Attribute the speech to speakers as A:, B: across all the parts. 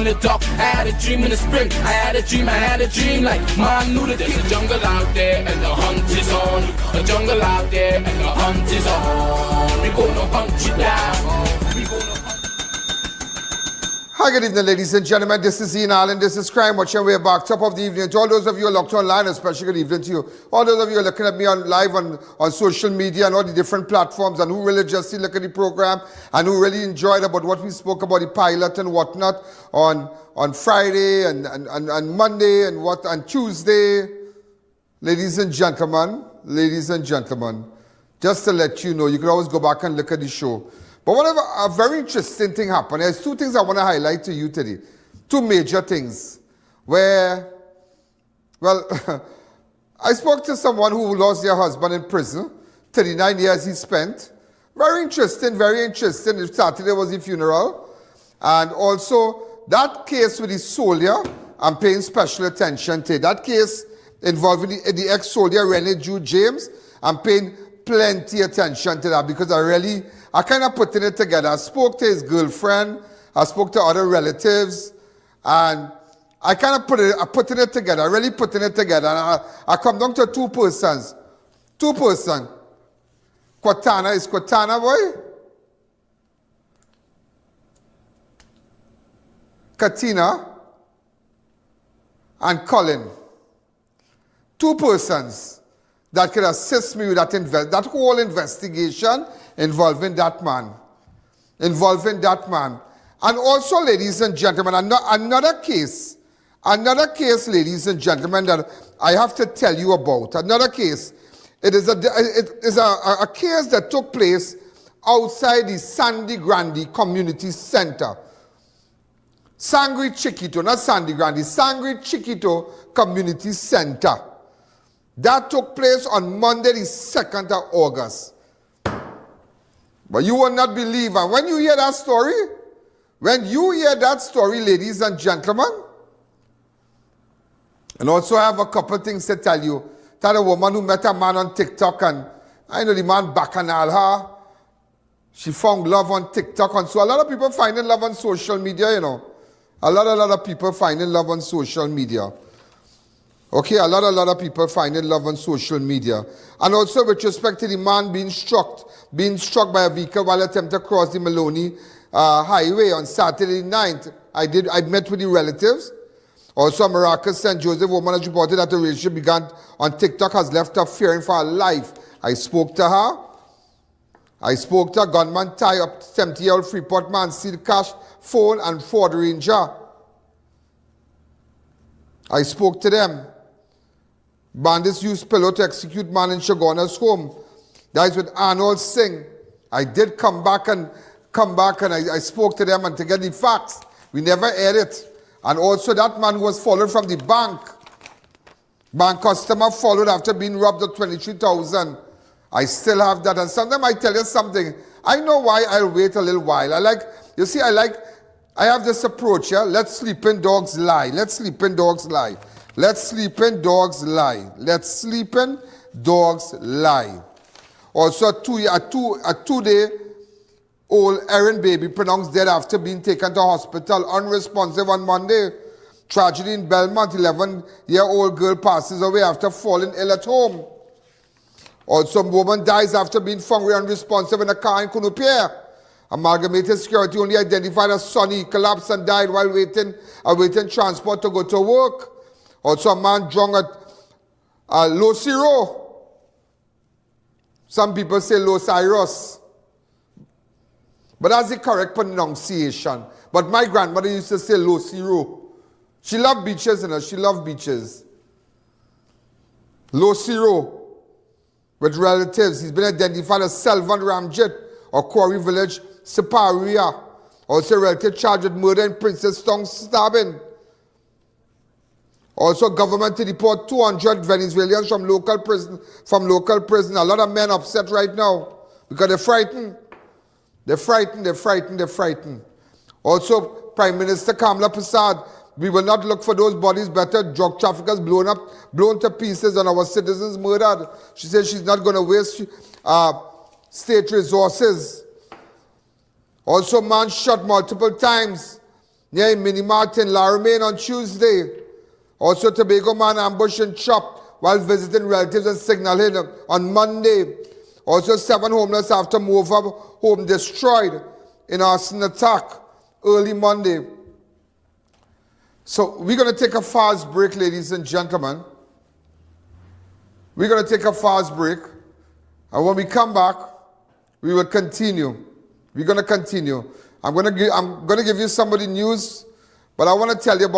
A: in the dark, I had a dream in the spring. I had a dream like man knew that there's a jungle out there and the hunt is on. A jungle out there and the hunt is on. We gonna hunt you down. We gonna hunt.
B: Hi, good evening, ladies and gentlemen. This is I.A.N. This is Crime Watch, and we're back top of the evening. To all those of you who are locked online, especially good evening to you. All those of you who are looking at me on live on social media and all the different platforms, and who really just look at the program and who really enjoyed about what we spoke about the pilot and whatnot on Friday and Monday and Tuesday. Ladies and gentlemen, just to let you know, you can always go back and look at the show. But a very interesting thing happened. There's two things I want to highlight to you today. Two major things. Where, well, I spoke to someone who lost their husband in prison. 39 years he spent. Very interesting, very interesting. Saturday was the funeral. And also, that case with the soldier, I'm paying special attention to. That case involving the ex-soldier Rennie Jude James, I'm paying plenty attention to that because I kind of putting it together. I spoke to his girlfriend, I spoke to other relatives, and I kind of putting it together, really putting it together. And I come down to two persons. Cortana, is Cortana, boy? Katina and Colin. Two persons that could assist me with that whole investigation involving that man. And also, ladies and gentlemen, another case, ladies and gentlemen, that I have to tell you about. Another case. It is a case that took place outside the Sangre Grande Community Center. Sangre Chiquito, not Sangre Grande, Sangre Chiquito Community Center. That took place on Monday, the 2nd of August. But you will not believe, and when you hear that story, ladies and gentlemen, and also I have a couple of things to tell you. That a woman who met a man on TikTok, and I know the man bacchanal her. She found love on TikTok, and so a lot of people finding love on social media, you know. A lot of people finding love on social media. Okay, a lot of people finding love on social media. And also with respect to the man being struck by a vehicle while attempting to cross the Maloney highway on Saturday night. I met with the relatives. Also, Maracas St. Joseph woman has reported that the relationship began on TikTok has left her fearing for her life. I spoke to her. Gunman tie up 70-year-old Freeport man, sealed cash, phone, and Ford Ranger. I spoke to them. Bandits used pillow to execute man in Shagana's home. That is with Arnold Singh. I did come back and I spoke to them and to get the facts. We never aired it. And also that man who was followed from the bank. Bank customer followed after being robbed of 23,000. I still have that. And sometimes I tell you something. I know why I'll wait a little while. I have this approach, yeah? Let sleeping dogs lie. Let sleeping dogs lie. Also, a two-day-old errand baby pronounced dead after being taken to hospital, unresponsive on Monday. Tragedy in Belmont, 11-year-old girl passes away after falling ill at home. Also, woman dies after being found unresponsive in a car in Kunupier. Amalgamated Security only identified as Sonny collapsed and died while awaiting transport to go to work. Also, a man drunk at Los Ciro. Some people say Los Iros. But that's the correct pronunciation. But my grandmother used to say Los Ciro. She loved beaches, you know. She loved beaches. Los Ciro. With relatives. He's been identified as Selvan Ramjit or Quarry Village, Siparia. Also, relative charged with murder and Princess Tong stabbing. Also, government to deport 200 Venezuelans from local prison. A lot of men upset right now because they're frightened. They're frightened. Also, Prime Minister Kamala Prasad, we will not look for those bodies, better drug traffickers blown to pieces and our citizens murdered. She said she's not going to waste state resources. Also, man shot multiple times near Mini-Martin, Laramine on Tuesday. Also, Tobago man ambushed and chopped while visiting relatives in Signal Hill on Monday. Also, 7 homeless after move up home destroyed in arson attack early Monday. So we're going to take a fast break, ladies and gentlemen. We're going to take a fast break. And when we come back, we will continue. We're going to continue. I'm going to give you some of the news, but I want to tell you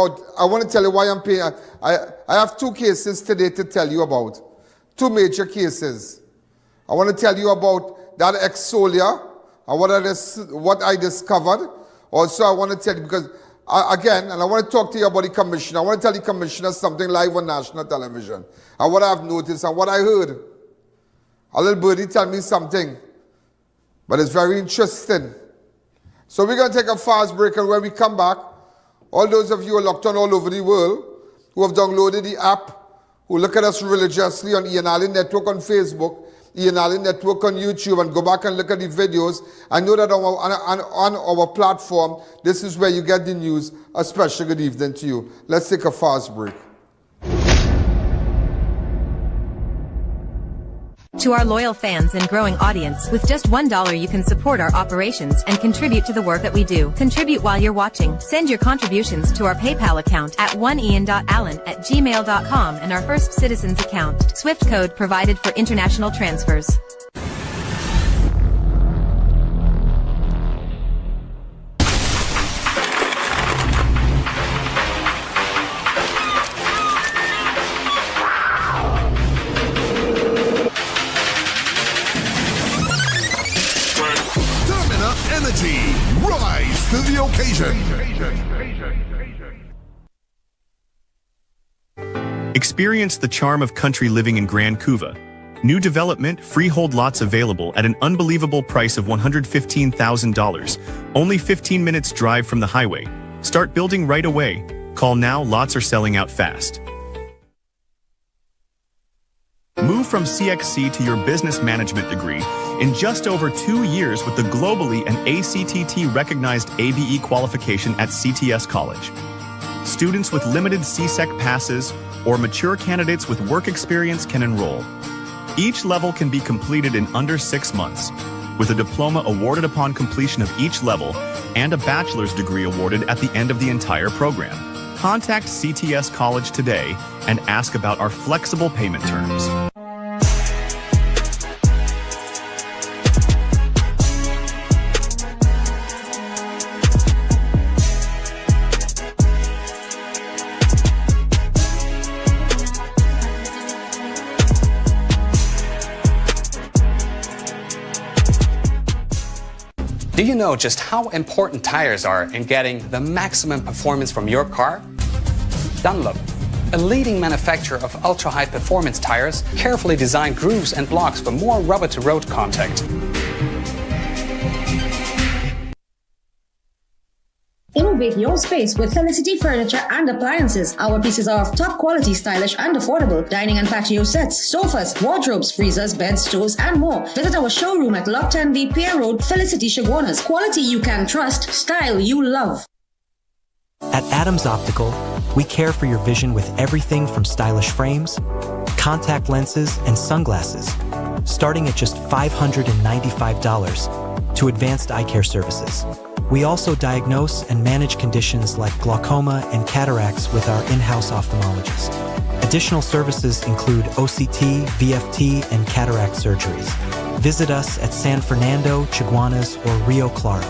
B: why I'm paying. I have 2 cases today to tell you about. 2 major cases. I want to tell you about that exolia and what I discovered. Also, I want to tell you, because again, and I want to talk to you about the commissioner. I want to tell the commissioner something live on national television and what I've noticed and what I heard. A little birdie tell me something, but it's very interesting. So we're going to take a fast break, and when we come back, all those of you who are locked on all over the world, who have downloaded the app, who look at us religiously on I.A.N Network on Facebook, I.A.N Network on YouTube, and go back and look at the videos, I know that on our platform, this is where you get the news. A special good evening to you. Let's take a fast break.
C: To our loyal fans and growing audience, with just $1 you can support our operations and contribute to the work that we do. Contribute while you're watching. Send your contributions to our PayPal account at oneian.allen@gmail.com and our First Citizens account. SWIFT code provided for international transfers.
D: Rise to the occasion.
E: Experience the charm of country living in Grand Couva. New development, freehold lots available at an unbelievable price of $115,000. Only 15 minutes drive from the highway. Start building right away. Call now, lots are selling out fast. Move from CXC to your business management degree in just over 2 years with the globally and ACTT-recognized ABE qualification at CTS College. Students with limited CSEC passes or mature candidates with work experience can enroll. Each level can be completed in under 6 months, with a diploma awarded upon completion of each level and a bachelor's degree awarded at the end of the entire program. Contact CTS College today and ask about our flexible payment terms.
F: Do you know just how important tires are in getting the maximum performance from your car? Dunlop, a leading manufacturer of ultra-high performance tires, carefully designed grooves and blocks for more rubber-to-road contact.
G: Innovate your space with Felicity Furniture and Appliances. Our pieces are of top quality, stylish and affordable. Dining and patio sets, sofas, wardrobes, freezers, beds, stoves and more. Visit our showroom at Lot 10B Pier Road, Felicity Chaguanas. Quality you can trust, style you love.
H: At Adams Optical, we care for your vision with everything from stylish frames, contact lenses and sunglasses, starting at just $595, to advanced eye care services. We also diagnose and manage conditions like glaucoma and cataracts with our in-house ophthalmologist. Additional services include OCT, VFT, and cataract surgeries. Visit us at San Fernando, Chaguanas, or Rio Claro.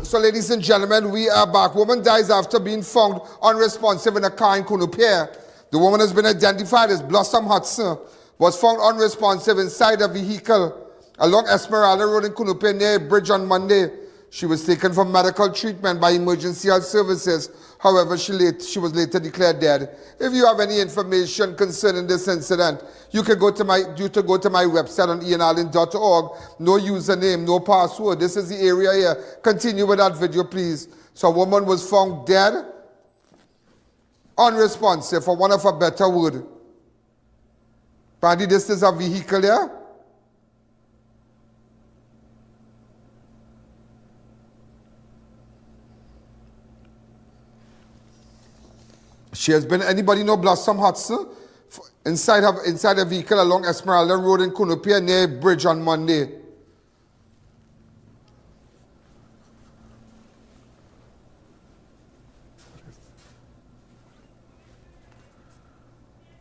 B: So ladies and gentlemen, we are back. Woman dies after being found unresponsive in a car in Kunupier. The woman has been identified as Blossom Hudson, was found unresponsive inside a vehicle along Esmeralda Road in Kunupier near a bridge on Monday. She was taken for medical treatment by emergency health services. However, she was later declared dead. If you have any information concerning this incident, you can go to my website on ianalleyne.org. No username, no password. This is the area here. Continue with that video, please. So a woman was found dead, unresponsive, for want of a better word. Apparently, this is a vehicle here. She has been, anybody know Blossom Hudson? Inside a vehicle along Esmeralda Road in Cunupia near Bridge on Monday.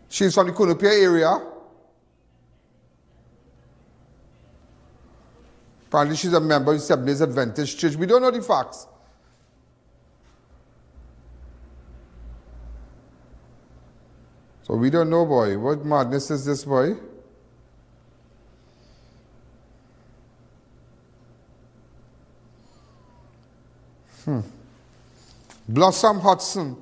B: She's from the Cunupia area. Apparently she's a member of the Seventh-day Adventist Church. We don't know the facts. So we don't know, boy. What madness is this, boy? Blossom Hudson.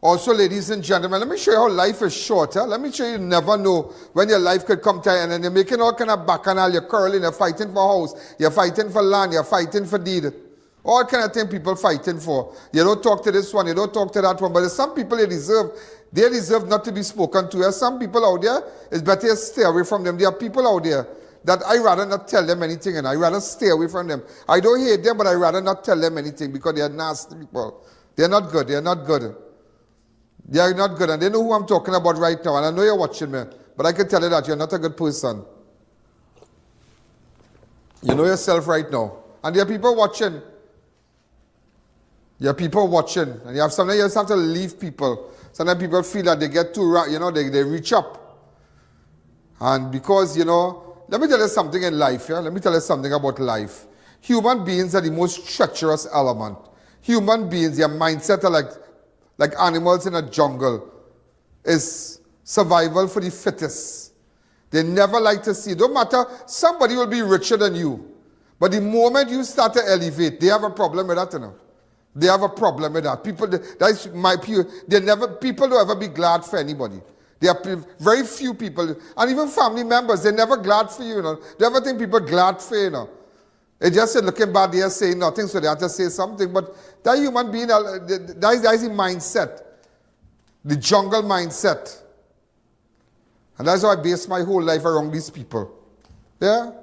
B: Also, ladies and gentlemen, let me show you how life is short. Let me show you never know when your life could come to an end. And you're making all kind of bacchanal. You're curling, you're fighting for house, you're fighting for land, you're fighting for deed. All kind of things people fighting for. You don't talk to this one, you don't talk to that one. But there's some people they deserve not to be spoken to. There's some people out there, it's better to stay away from them. There are people out there that I rather not tell them anything, and I rather stay away from them. I don't hate them, but I rather not tell them anything because they are nasty people. They're not good. They're not good. They are not good, and they know who I'm talking about right now. And I know you're watching me, but I can tell you that you're not a good person. You know yourself right now. And there are people watching. There are people watching. And sometimes you just have to leave people. Sometimes people feel that they get too, they reach up. And because, let me tell you something in life, yeah? Let me tell you something about life. Human beings are the most treacherous element. Human beings, their mindset are like animals in a jungle. Is survival for the fittest. They never like to see. Don't matter, somebody will be richer than you. But the moment you start to elevate, they have a problem with that, They have a problem with that. People don't ever be glad for anybody. There are very few people, and even family members, they're never glad for you, They never think people glad for you, They just say, looking bad, they are saying nothing, so they have to say something. But that human being, that is the mindset. The jungle mindset. And that's how I base my whole life around these people. Yeah?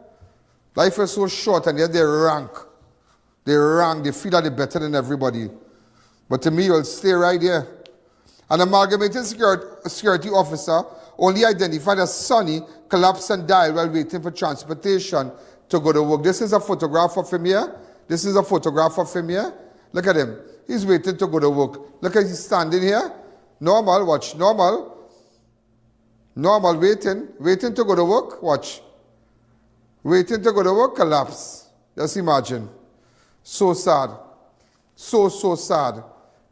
B: Life is so short, and yet they rank. They feel that they're better than everybody. But to me, you'll stay right here. An amalgamated security officer only identified as Sonny collapsed and died while waiting for transportation to go to work. This is a photograph of him here. Look at him. He's waiting to go to work. Look at he's standing here. Normal, watch. Normal, waiting to go to work. Watch. Waiting to go to work, collapse. Just imagine. So sad. So sad.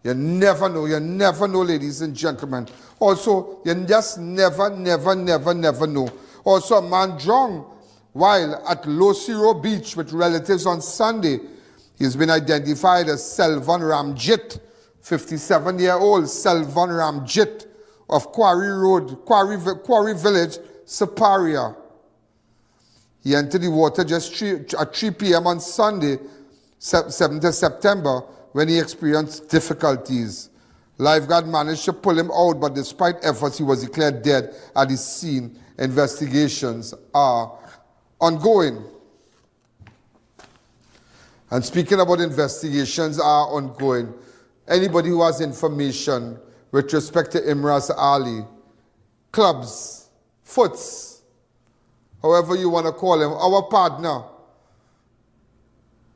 B: You never know, ladies and gentlemen. Also, you just never know. Also, a man drowned while at Losiro Beach with relatives on Sunday. He's been identified as Selvan Ramjit, 57-year-old Selvan Ramjit of Quarry Village, Siparia. He entered the water just at 3 p.m. on Sunday, 7th of September, when he experienced difficulties. Lifeguard managed to pull him out, but despite efforts, he was declared dead at the scene. Investigations are ongoing. And speaking about investigations are ongoing, anybody who has information with respect to Imraz Ali, clubs, foots, however you want to call him, our partner.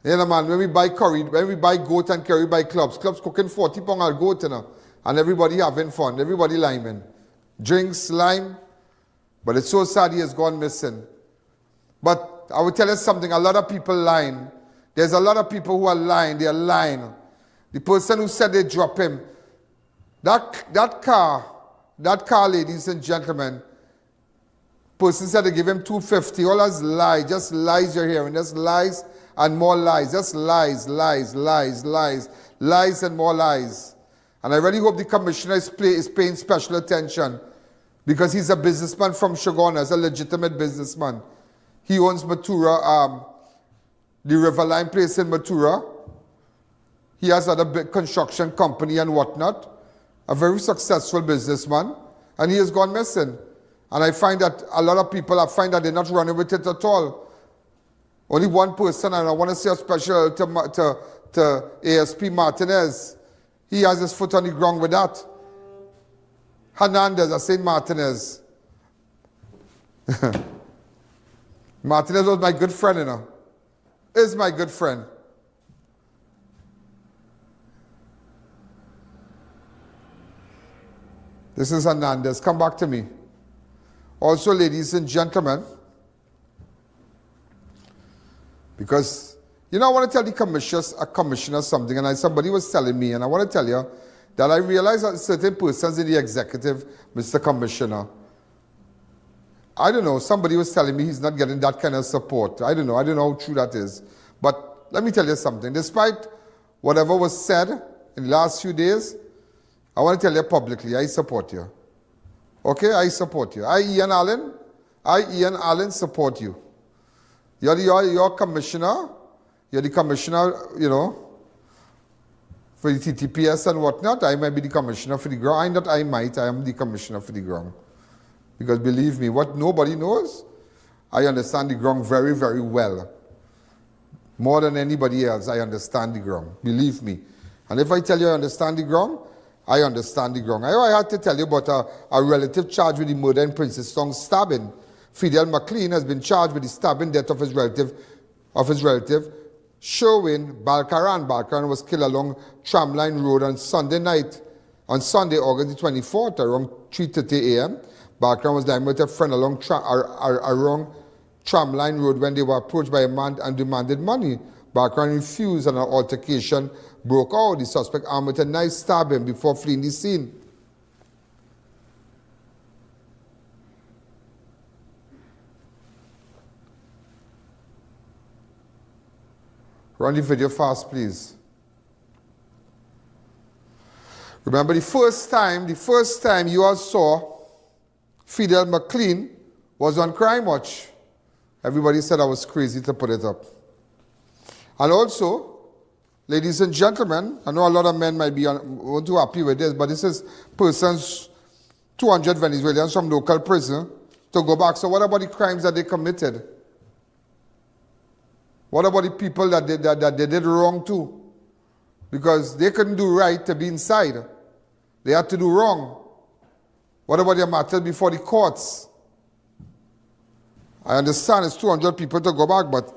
B: Man, when we buy goat and curry, we buy clubs cooking 40 pounds of goat, and everybody having fun, everybody liming. Drinks, lime, but it's so sad he has gone missing. But I will tell you something, a lot of people lying. There's a lot of people who are lying, they are lying. The person who said they drop him, that car, ladies and gentlemen, person said they give him $250, all that's lie, just lies you're hearing, just lies and more lies. Just lies, lies, lies, lies, lies and more lies. And I really hope the commissioner is paying special attention, because he's a businessman from Shagona, a legitimate businessman. He owns Matura, the Riverline place in Matura. He has other big construction company and whatnot. A very successful businessman, and he has gone missing. And I find that a lot of people, I find that they're not running with it at all. Only one person, and I want to say a special to ASP Martinez. He has his foot on the ground with that. Hernandez, I say Martinez. Martinez was my good friend, you know. Is my good friend. This is Hernandez. Come back to me. Also, ladies and gentlemen, because, you know, I want to tell the commissioner something, and somebody was telling me, and I want to tell you that I realize that certain persons in the executive, Mr. Commissioner, I don't know, somebody was telling me he's not getting that kind of support. I don't know how true that is. But let me tell you something. Despite whatever was said in the last few days, I want to tell you publicly, I support you. Okay, I support you. I.A.N., support you. You're commissioner. You're the commissioner, you know, for the TTPS and whatnot. I might be the commissioner for the ground. I am the commissioner for the ground. Because believe me, what nobody knows, I understand the ground very, very well. More than anybody else, I understand the ground. Believe me. And if I tell you I understand the ground, I understand the ground. I had to tell you about a relative charged with the murder in Princess Tong stabbing. Fidel McLean has been charged with the stabbing death of his relative, Sherwin Balkaran. Balkaran was killed along Tramline Road on Sunday, August the 24th, around 3:30 a.m. Balkaran was dining with a friend along Tramline Road when they were approached by a man and demanded money. Balkaran refused, and an altercation broke out. The suspect armed with a knife stabbed him before fleeing the scene. Run the video fast, please. Remember the first time you all saw Fidel McLean was on Crime Watch. Everybody said I was crazy to put it up. And also, ladies and gentlemen, I know a lot of men might be not too happy with this, but this is persons, 200 Venezuelans from local prison to go back. So what about the crimes that they committed? What about the people that they did wrong to? Because they couldn't do right to be inside. They had to do wrong. What about their matters before the courts? I understand it's 200 people to go back, but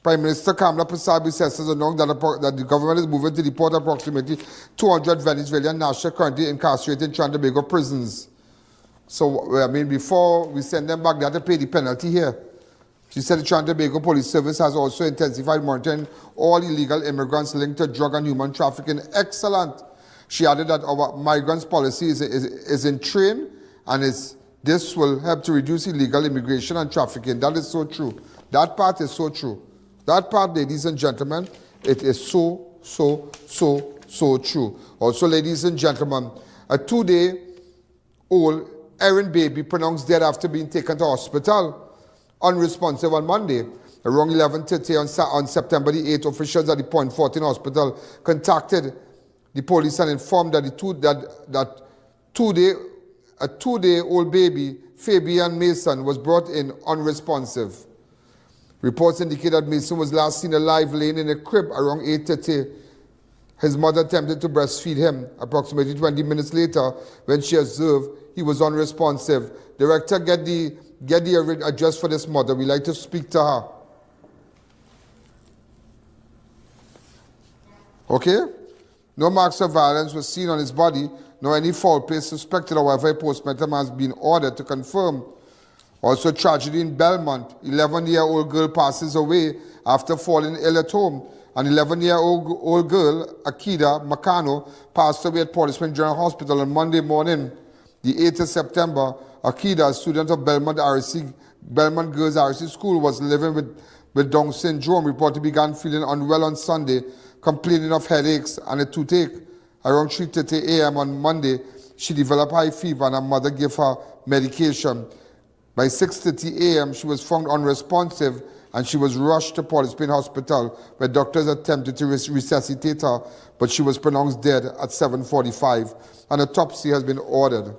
B: Prime Minister Kamala Prasad says that the government is moving to deport approximately 200 Venezuelan nationals currently incarcerated in Trinidad and Tobago prisons. So, I mean, before we send them back, they have to pay the penalty here. She said the Trinidad and Tobago Police Service has also intensified monitoring all illegal immigrants linked to drug and human trafficking. Excellent. She added that our migrants policy is in train, and this will help to reduce illegal immigration and trafficking. That is so true. That part is so true. That part, ladies and gentlemen, it is so true. Also, ladies and gentlemen, a 2-day-old errand baby pronounced dead after being taken to hospital, unresponsive on Monday. Around 11:30 on September the 8th, officials at the Point 14 hospital contacted the police and informed that a 2-day-old baby, Fabian Mason, was brought in unresponsive. Reports indicate that Mason was last seen alive laying in a crib around 8:30. His mother attempted to breastfeed him. Approximately 20 minutes later, when she observed he was unresponsive. Director, get the address for this mother. We'd like to speak to her. Okay? No marks of violence were seen on his body, nor any foul play suspected. However, a postmortem has been ordered to confirm. Also, tragedy in Belmont. 11-year-old girl passes away after falling ill at home. An 11-year-old girl, Akida Makano, passed away at Portishead General Hospital on Monday morning, the 8th of September. Akida, a student of Belmont Girls RC School, was living with with Down syndrome reportedly began feeling unwell on Sunday, complaining of headaches and a toothache. Around 3:30 a.m. on Monday, she developed high fever and her mother gave her medication. By 6:30 a.m., she was found unresponsive and she was rushed to Port of Spain Hospital, where doctors attempted to resuscitate her, but she was pronounced dead at 7:45. An autopsy has been ordered.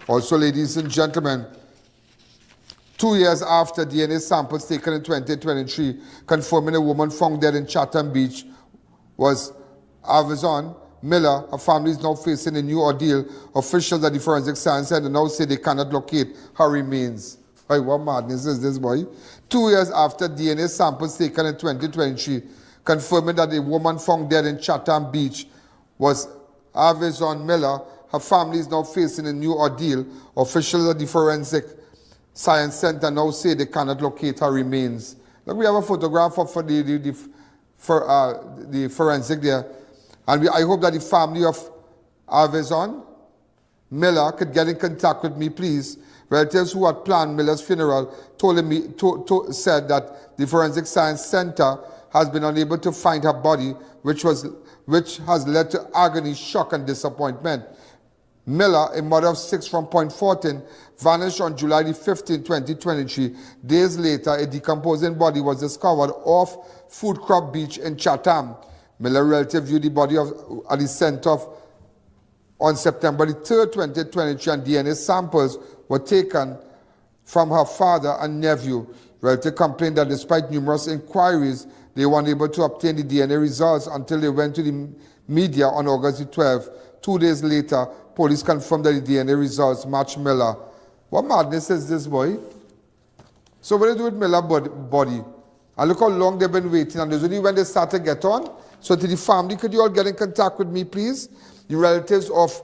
B: Also, ladies and gentlemen, 2 years after DNA samples taken in 2023 confirming a woman found dead in Chatham Beach was Averzon Miller, her family is now facing a new ordeal. Officials at the Forensic Science Center now say they cannot locate her remains. Hey, what madness is this, boy? 2 years after DNA samples taken in 2023 confirming that a woman found dead in Chatham Beach was Averzon Miller, her family is now facing a new ordeal. Officials at the Forensic Science Center now say they cannot locate her remains. Look, we have a photograph of the forensic there. And I hope that the family of Averzon Miller could get in contact with me, please. Relatives who had planned Miller's funeral said that the Forensic Science Center has been unable to find her body, which has led to agony, shock, and disappointment. Miller, a mother of 6 from Point Fortin, vanished on July 15, 2023. Days later, a decomposing body was discovered off Food Crop Beach in Chatham. Miller relative viewed the body at the center on September 3, 2023, and DNA samples were taken from her father and nephew. Relative complained that despite numerous inquiries, they were unable to obtain the DNA results until they went to the media on August 12. 2 days later, police confirmed that the DNA results matched Miller. What madness is this, boy? So what do they do with Miller's body? And look how long they've been waiting, and there's only when they start to get on. So to the family, could you all get in contact with me, please? The relatives of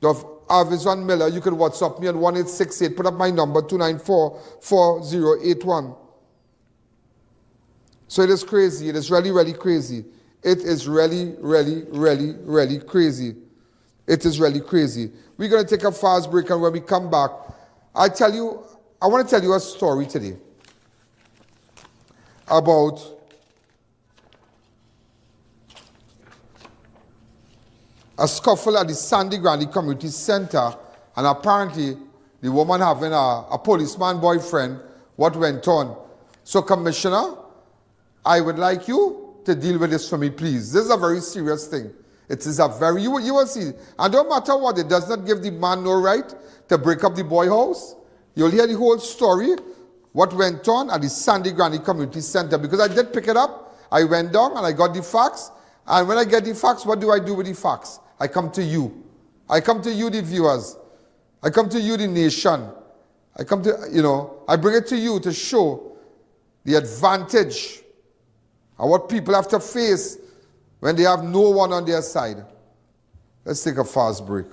B: Averzon Miller, you can WhatsApp me on 1868. Put up my number, 294-4081. So it is crazy. It is really, really crazy. It is really, really, really, really crazy. It is really crazy. We're going to take a fast break, and when we come back, I want to tell you a story today about a scuffle at the Sangre Grande Community Center, and apparently the woman having a policeman boyfriend, what went on. So, Commissioner, I would like you to deal with this for me, please. This is a very serious thing. It is a very, you will see. And no matter what, it does not give the man no right to break up the boy house. You'll hear the whole story, what went on at the Sangre Grande Community Center, because I did pick it up. I went down and I got the facts. And when I get the facts, what do I do with the facts? I come to you. I come to you, the viewers. I come to you, the nation. I come to, I bring it to you to show the advantage and what people have to face when they have no one on their side. Let's take a fast break.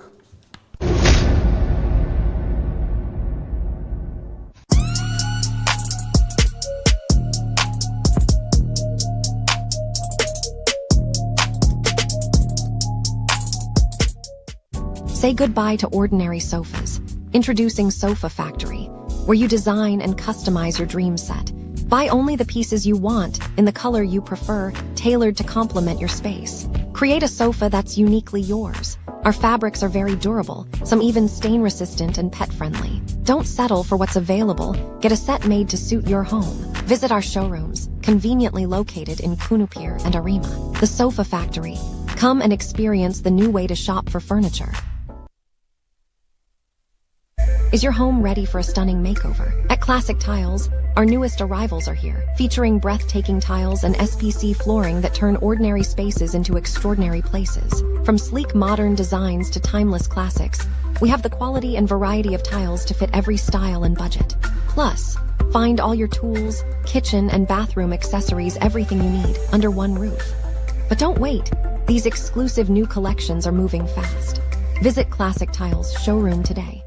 D: Say goodbye to ordinary sofas. Introducing Sofa Factory, where you design and customize your dream set. Buy only the pieces you want, in the color you prefer, tailored to complement your space. Create a sofa that's uniquely yours. Our fabrics are very durable, some even stain-resistant and pet-friendly. Don't settle for what's available. Get a set made to suit your home. Visit our showrooms, conveniently located in Kunupir and Arima. The Sofa Factory. Come and experience the new way to shop for furniture. Is your home ready for a stunning makeover? At Classic Tiles, our newest arrivals are here, featuring breathtaking tiles and SPC flooring that turn ordinary spaces into extraordinary places. From sleek modern designs to timeless classics, we have the quality and variety of tiles to fit every style and budget. Plus, find all your tools, kitchen and bathroom accessories, everything you need, under one roof. But don't wait. These exclusive new collections are moving fast. Visit Classic Tiles showroom today.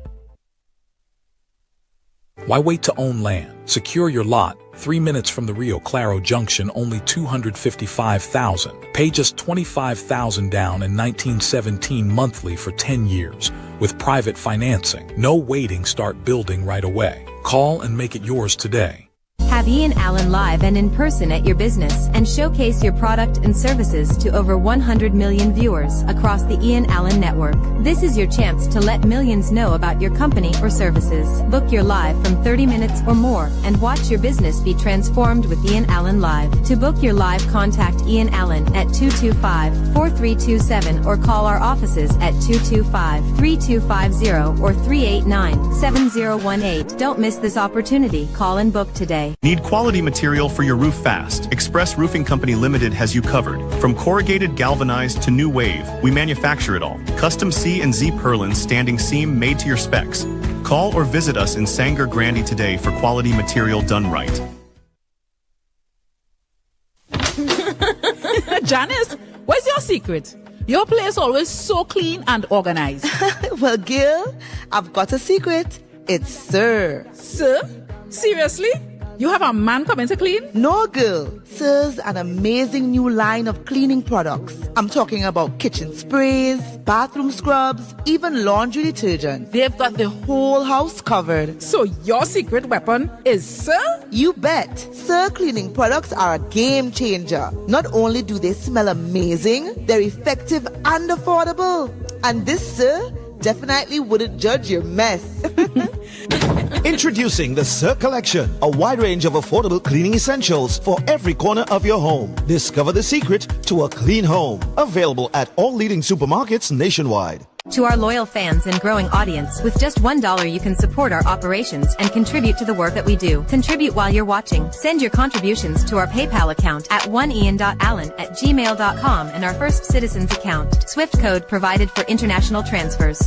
I: Why wait to own land? Secure your lot. 3 minutes from the Rio Claro Junction, only $255,000. Pay just $25,000 down in 1917 monthly for 10 years with private financing. No waiting, start building right away. Call and make it yours today.
C: Have Ian Allen live and in person at your business and showcase your product and services to over 100 million viewers across the Ian Allen network. This is your chance to let millions know about your company or services. Book your live from 30 minutes or more and watch your business be transformed with Ian Allen Live. To book your live, contact Ian Allen at 225-4327 or call our offices at 225-3250 or 389-7018. Don't miss this opportunity. Call and book today.
E: Need quality material for your roof fast? Express Roofing Company Limited has you covered. From corrugated, galvanized to new wave, we manufacture it all. Custom C and Z purlins standing seam made to your specs. Call or visit us in Sangre Grande today for quality material done right.
J: Janice, what's your secret? Your place always so clean and organized.
K: Well, Gil, I've got a secret. It's Sir.
J: Sir? Seriously? You have a man coming to clean?
K: No, girl. Sir's an amazing new line of cleaning products. I'm talking about kitchen sprays, bathroom scrubs, even laundry detergent. They've got the whole house covered.
J: So your secret weapon is Sir?
K: You bet. Sir cleaning products are a game changer. Not only do they smell amazing, they're effective and affordable. And this Sir definitely wouldn't judge your mess.
L: Introducing the Sir Collection, a wide range of affordable cleaning essentials for every corner of your home. Discover the secret to a clean home. Available at all leading supermarkets nationwide.
C: To our loyal fans and growing audience, with just $1 you can support our operations and contribute to the work that we do. Contribute while you're watching. Send your contributions to our PayPal account at oneian.allen@gmail.com and our First Citizens account. Swift code provided for international transfers.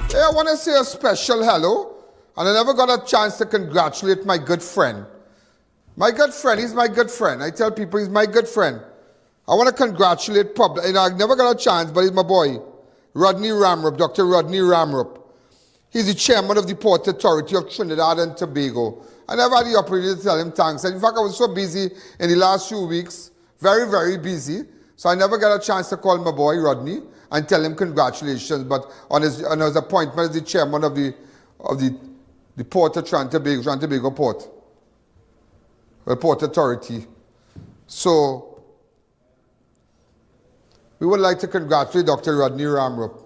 B: Hey, I want to say a special hello, and I never got a chance to congratulate my good friend. My good friend, he's my good friend. I tell people he's my good friend. I want to congratulate I never got a chance, but he's my boy, Rodney Ramrup, Dr. Rodney Ramrup. He's the chairman of the Port Authority of Trinidad and Tobago. I never had the opportunity to tell him thanks. And in fact, I was so busy in the last few weeks, very, very busy. So I never got a chance to call my boy, Rodney, and tell him congratulations. But on his appointment as the chairman of the Port of Trinidad and Tobago Port. Well, Port Authority. So, we would like to congratulate Dr. Rodney Ramrup.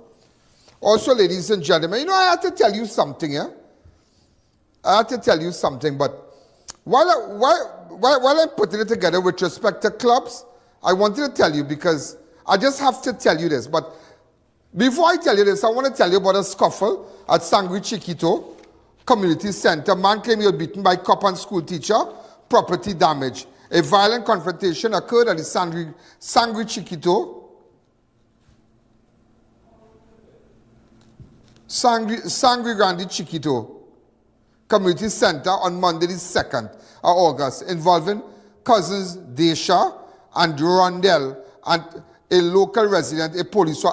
B: Also, ladies and gentlemen, I have to tell you something, yeah? I have to tell you something, but while I'm putting it together with respect to clubs, I wanted to tell you because I just have to tell you this. But before I tell you this, I want to tell you about a scuffle at Sangre Chiquito Community Center. Man claimed he was beaten by cop and school teacher. Property damage. A violent confrontation occurred at the Sangre Chiquito. Sangre Grande Chiquito Community Center on Monday the 2nd of August, involving cousins Daisha and Rondell and a local resident, a police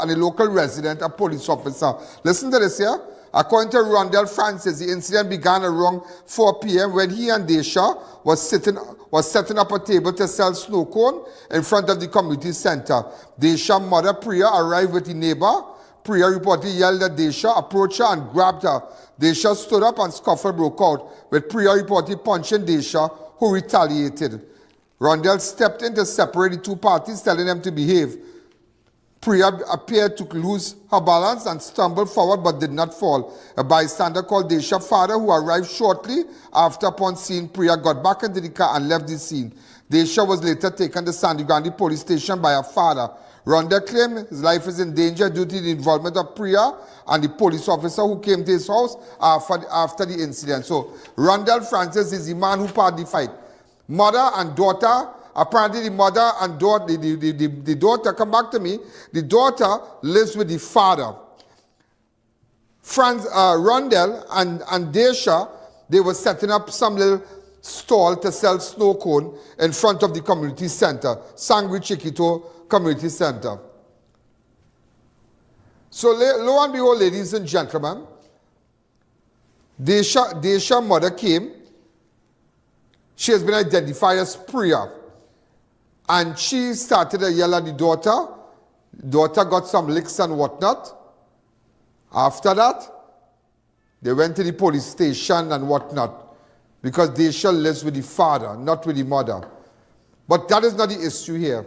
B: officer. Listen to this here. According to Rondell Francis, the incident began around 4 p.m. when he and Daisha was setting up a table to sell snow cone in front of the community center. Daisha's mother, Priya, arrived with the neighbor. Priya reportedly yelled at Daisha, approached her and grabbed her. Daisha stood up and scuffle broke out, with Priya reportedly punching Daisha, who retaliated. Rondell stepped in to separate the two parties, telling them to behave. Priya appeared to lose her balance and stumbled forward but did not fall. A bystander called Daisha's father, who arrived shortly after. Upon seeing Priya, got back into the car and left the scene. Daisha was later taken to Sangre Grande police station by her father. Rondell claimed his life is in danger due to the involvement of Priya and the police officer who came to his house after the incident. So Rondell Francis is the man who parted the fight. Mother and daughter. Apparently the mother and daughter, the daughter, come back to me, the daughter lives with the father. Rondell and Daisha, they were setting up some little stall to sell snow cone in front of the community center, Sangre Chiquito Community Center. So lo and behold, ladies and gentlemen, Daisha's mother came. She has been identified as Priya. And she started to yell at the daughter. The daughter got some licks and whatnot. After that, They went to the police station and whatnot because Daisha lives with the father, not with the mother. But that is not the issue here.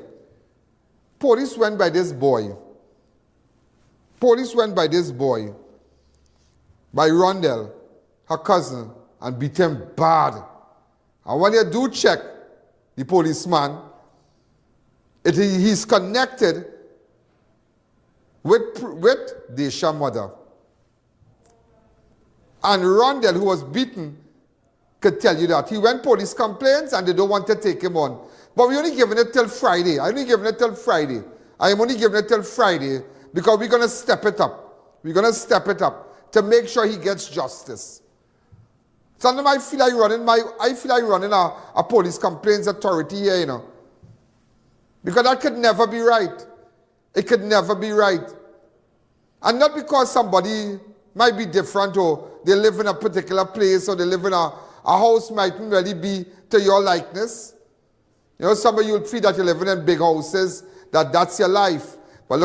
B: Police went by this boy. Police went by this boy, by Rondell, her cousin, and beat him bad. And when you do check the policeman, he's connected with Daisha's mother. And Rondell, who was beaten, could tell you that. He went police complaints and they don't want to take him on. But we're only giving it till Friday. I'm only giving it till Friday. I am only giving it till Friday because we're going to step it up. We're going to step it up to make sure he gets justice. Sometimes I feel like running a police complaints authority here, you know. Because that could never be right. It could never be right. And not because somebody might be different or they live in a particular place or they live in a house mightn't really be to your likeness. You know, some of you would feel that you're living in big houses, that's your life. But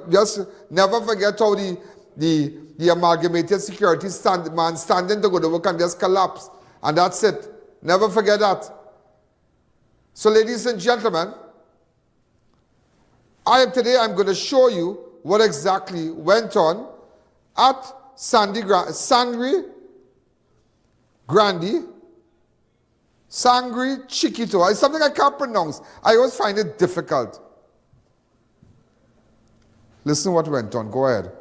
B: just never forget how the amalgamated security man standing to go to work and just collapse. And that's it. Never forget that. So ladies and gentlemen, today I'm going to show you what exactly went on at Sangre Grande, Sangre Chiquito. It's something I can't pronounce. I always find it difficult. Listen what went on. Go ahead.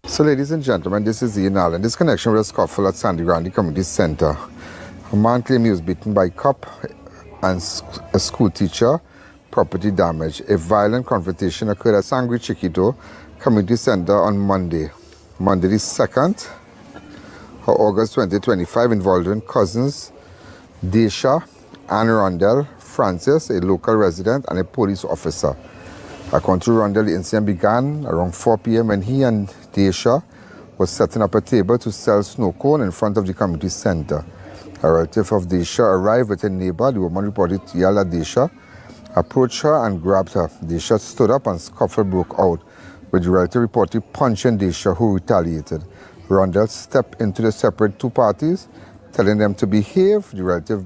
B: So ladies and gentlemen, this is I.A.N. This connection with a scuffle at Sangre Grande Community Center. A man claimed he was beaten by a cop and a school teacher. Property damage. A violent confrontation occurred at Sangre Chiquito Community Center on Monday the 2nd of August 2025, involving cousins Daisha and Rondell, Francis, a local resident, and a police officer. According to Rondell, the incident began around 4 p.m. when he and Daisha was setting up a table to sell snow cone in front of the community center. A relative of Daisha arrived with a neighbor. The woman reported yelled at Daisha, approached her and grabbed her. Daisha stood up and Scuffle broke out, with the relative reportedly punching Daisha, who retaliated. Rondell stepped into the separate two parties, telling them to behave. The relative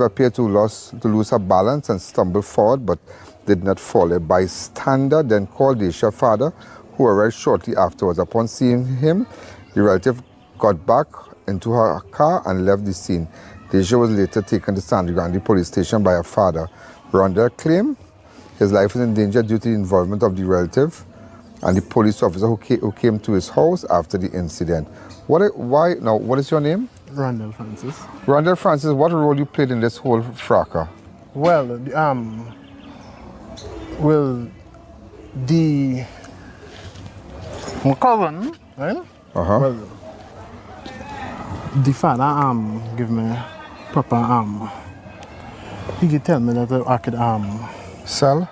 B: appeared to lose her balance and stumbled forward, but did not fall. A bystander then called Daisha's father, who arrived shortly afterwards. Upon seeing him, the relative got back into her car and left the scene. Daisha was later taken to Sangre Grande police station by her father. Rondell claimed his life is in danger due to the involvement of the relative and the police officer who came to his house after the incident. What is your name?
M: Rondell Francis.
B: Rondell Francis, what role you played in this whole fracas?
M: Well, my cousin, right? Well, the father give me proper he could tell me that I could sell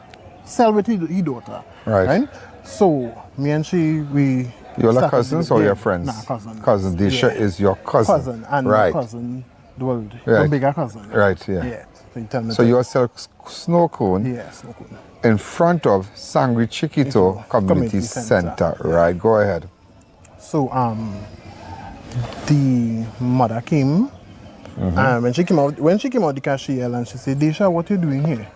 M: with his daughter. Right. So me and we
B: you're like cousins or your friends?
M: Nah, cousins.
B: Cousin. Daisha is your cousin.
M: Cousin and
B: right.
M: my cousin, the bigger cousin.
B: Right, yeah.
M: Yeah. So you tell me.
B: So you sell snow cone?
M: Yeah, snow cone.
B: In front of Sangre Chiquito Community Center. Right, go ahead.
M: So the mother came. When she came out the cashier and she said, Daisha, what are you doing here?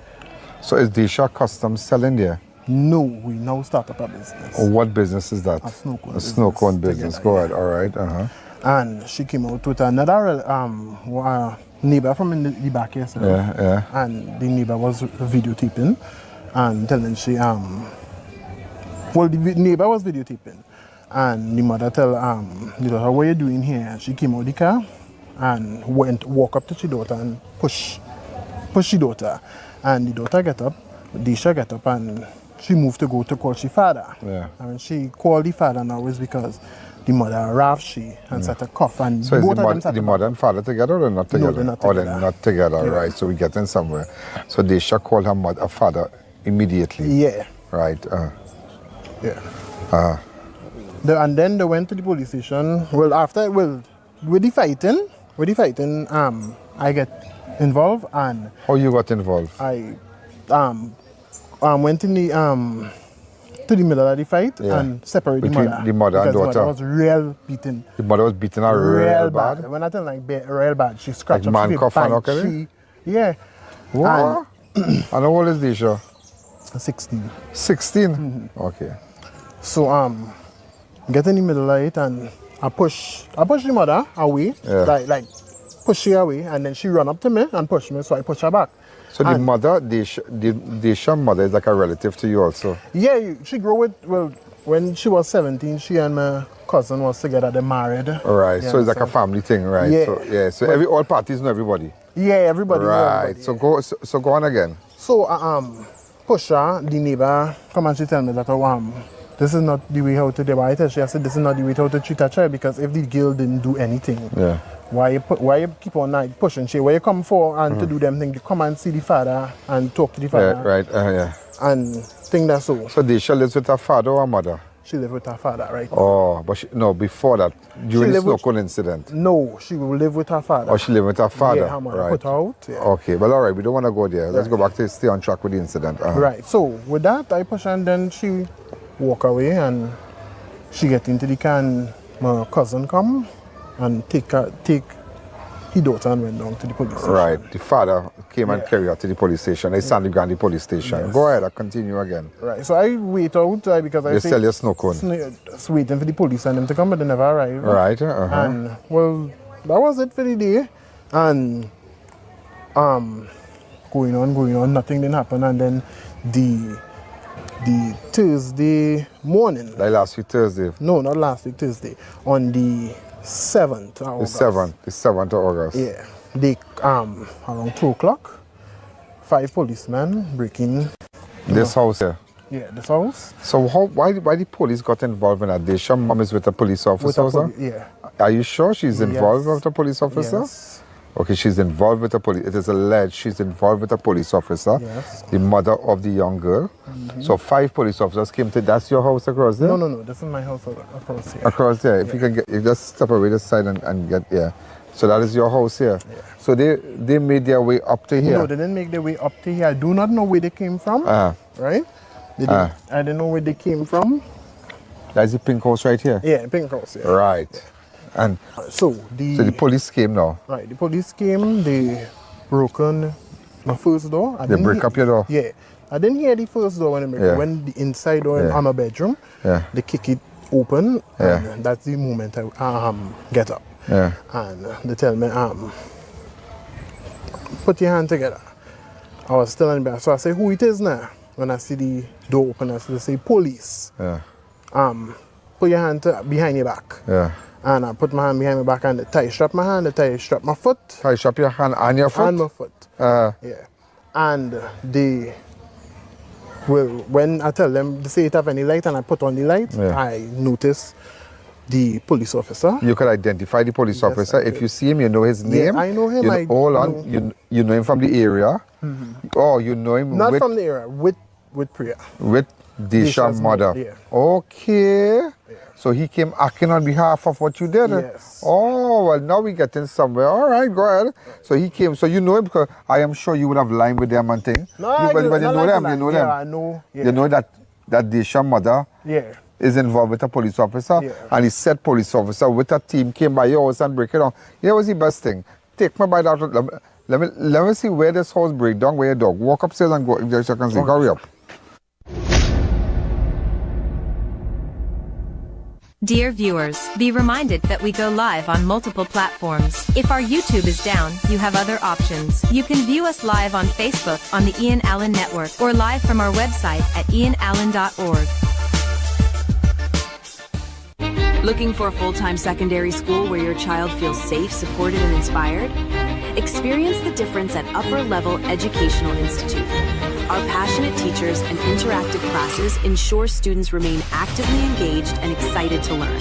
B: So is Daisha custom selling there?
M: No, we now start up a business.
B: Oh, what business is that?
M: A snow cone
B: business. A snow cone business.
M: Together,
B: go ahead, all right.
M: And she came out with another neighbor from the back yesterday.
B: Yeah.
M: And the neighbor was videotaping and telling the neighbor was videotaping. And the mother tell the daughter, what are you doing here? And she came out the car and walk up to the daughter and push the daughter. And the daughter get up, Daisha get up, and she moved to go to call she father.
B: Yeah.
M: And when she called the father now is because the mother raft she and set a cough. And
B: so
M: both
B: is the mother and father together or not together?
M: No, they're not together.
B: Oh, they're not together, yeah. Right. So we're getting somewhere. So Daisha called her father immediately.
M: Yeah.
B: Right.
M: Yeah. And then they went to the police station. Well, with the fighting, I get involved. And
B: how you got involved?
M: I went in the to the middle of the fight
B: Yeah.
M: and separate
B: Between
M: the mother.
B: and
M: Because the
B: daughter.
M: mother was real beaten.
B: The mother was beaten her real bad.
M: When I tell like real bad, she scratched
B: Like
M: up.
B: handcuff and all kind of?
M: Yeah.
B: What? And how old is Daisha?
M: 16.
B: 16? Okay.
M: So get in the middle of it and I push the mother away,
B: Yeah.
M: like push her away, and then she run up to me and push me, so I push her back.
B: So the mother, Daisha's mother is like a relative to you also?
M: Yeah, she grew with, well, when she was 17, she and my cousin was together, they married.
B: All right, so it's like a family thing, right?
M: Yeah.
B: So all parties know everybody?
M: Yeah, everybody know
B: Right,
M: everybody,
B: so go on again.
M: So push her, the neighbor come and she tell me that this is not the way how to do it. She said this is not the way how to treat a child, because if the girl didn't do anything, why you keep on like pushing? She where you come for and to do them things, you come and see the father and talk to the father.
B: Yeah, right, yeah.
M: And think that's so.
B: So Daisha lives with her father or mother?
M: She lived with her father, right?
B: Oh, but before that, during the Snow Cone incident?
M: No, she will live with her father.
B: Oh, she lived with her father?
M: Yeah, her mother
B: right.
M: put her out. Yeah.
B: Okay, well, all right, we don't want to go there. Let's go back to stay on track with the incident.
M: Right, so with that, I push and then she walk away and she get into the car and my cousin come and take his daughter and went down to the police station.
B: Right, the father came and carried her to the police station, the Sangre Grande police station.
M: Yes.
B: Go ahead, I'll continue again.
M: Right, so I wait out because I
B: You sell your snow cone.
M: Just waiting for the police and them to come, but they never arrived.
B: Right,
M: And well, that was it for the day. And going on, nothing didn't happen. And then the Thursday morning.
B: Like last week Thursday?
M: No, not last week Thursday. On the 7th of August.
B: The 7th of August.
M: Yeah. They around 2 o'clock, 5 policemen breaking
B: This house here?
M: Yeah, this house.
B: So why the police got involved in that? Daisha's mom is with a police officer, sir?
M: Yeah.
B: Are you sure she's involved with a police officer?
M: Yes.
B: Okay, she's involved with a police. It is alleged she's involved with a police officer.
M: Yes.
B: The mother of the young girl. So 5 police officers came to. That's your house across there?
M: No. This is my house across here.
B: Across there. If you can you just step away this side and get So that is your house here.
M: Yeah.
B: So they made their way up to here.
M: No, they didn't make their way up to here. I do not know where they came from. Right? I don't know where they came from.
B: That's the pink house right here?
M: Yeah, pink house, yeah.
B: Right. And
M: so the
B: police came now?
M: Right, the police came, they broke on my first door.
B: They break up your door?
M: Yeah. I didn't hear the first door when they break. When the inside door in my bedroom, they kick it open, and that's the moment I get up.
B: Yeah.
M: And they tell me, put your hand together. I was still in bed. So I say, who it is now? When I see the door open, I say, police.
B: Yeah.
M: Put your hand behind your back.
B: Yeah.
M: And I put my hand behind my back and they tie strap my hand, they tie strap my foot.
B: Tie strap your hand and your foot?
M: And my foot. Yeah. And they will, when I tell them, they say it have any light and I put on the light, I notice the police officer.
B: You can identify the police officer. If you see him, you know his name.
M: Yeah, I know him.
B: You know him from the area. Oh, you know him
M: Not from the area, with Priya.
B: With Daisha's mother.
M: Yeah.
B: Okay. So he came acting on behalf of what you did?
M: Yes.
B: Oh, well, now we're getting somewhere. All right, go ahead. So he came. So you know him because I am sure you would have lined with them and things.
M: No,
B: but you know them. You know them.
M: Yeah, I know. Yeah.
B: You know that Daisha's mother is involved with a police officer.
M: Yeah.
B: And he said police officer with a team came by your house and break it down. Here was the best thing. Take me by that. Let me see where this house break down, where your dog. Walk upstairs and go. Just you can see. Hurry up.
C: Dear viewers, be reminded that we go live on multiple platforms. If our YouTube is down, you have other options. You can view us live on Facebook on the I.A.N Network or live from our website at ianalleyne.org.
N: Looking for a full-time secondary school where your child feels safe, supported, and inspired? Experience the difference at Upper Level Educational Institute. Our passionate teachers and interactive classes ensure students remain actively engaged and excited to learn.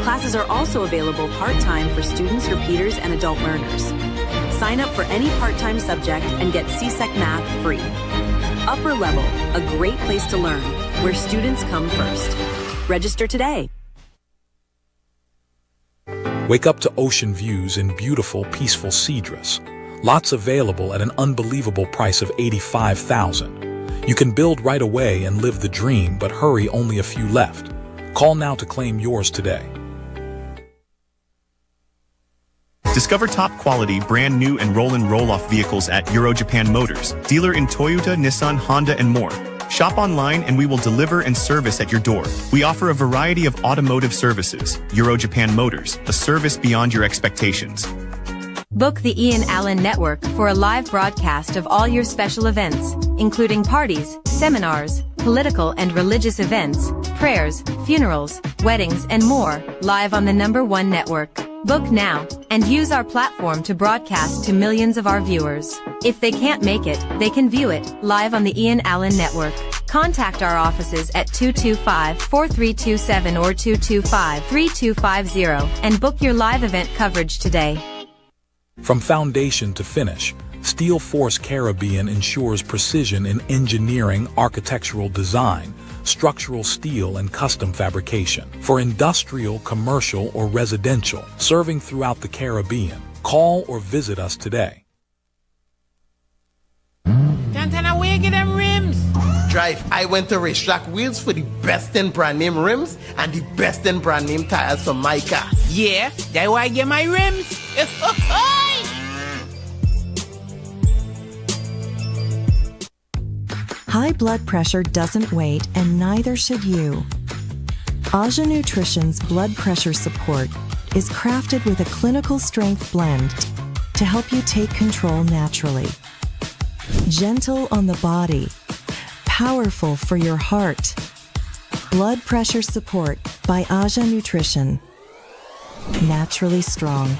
N: Classes are also available part-time for students, repeaters, and adult learners. Sign up for any part-time subject and get CSEC Math free. Upper Level, a great place to learn, where students come first. Register today.
I: Wake up to ocean views in beautiful, peaceful Cedrus. Lots available at an unbelievable price of $85,000. You can build right away and live the dream, but hurry, only a few left. Call now to claim yours today.
E: Discover top quality, brand new and roll-off vehicles at Euro-Japan Motors, dealer in Toyota, Nissan, Honda, and more. Shop online and we will deliver and service at your door. We offer a variety of automotive services. Euro-Japan Motors, a service beyond your expectations.
C: Book the I.A.N Network for a live broadcast of all your special events, including parties, seminars, political and religious events, prayers, funerals, weddings, and more, live on the #1 network. Book now, and use our platform to broadcast to millions of our viewers. If they can't make it, they can view it, live on the I.A.N Network. Contact our offices at 225-4327 or 225-3250, and book your live event coverage today.
I: From foundation to finish, Steel Force Caribbean ensures precision in engineering, architectural design, structural steel, and custom fabrication. For industrial, commercial, or residential, serving throughout the Caribbean. Call or visit us today.
O: Cantana, where get them rims? Drive, I went to Racetrack Wheels for the best in brand name rims and the best in brand name tires for my car. Yeah, that's why I get my rims.
P: High blood pressure doesn't wait, and neither should you. Aja Nutrition's blood pressure support is crafted with a clinical strength blend to help you take control naturally. Gentle on the body, powerful for your heart. Blood pressure support by Aja Nutrition. Naturally strong.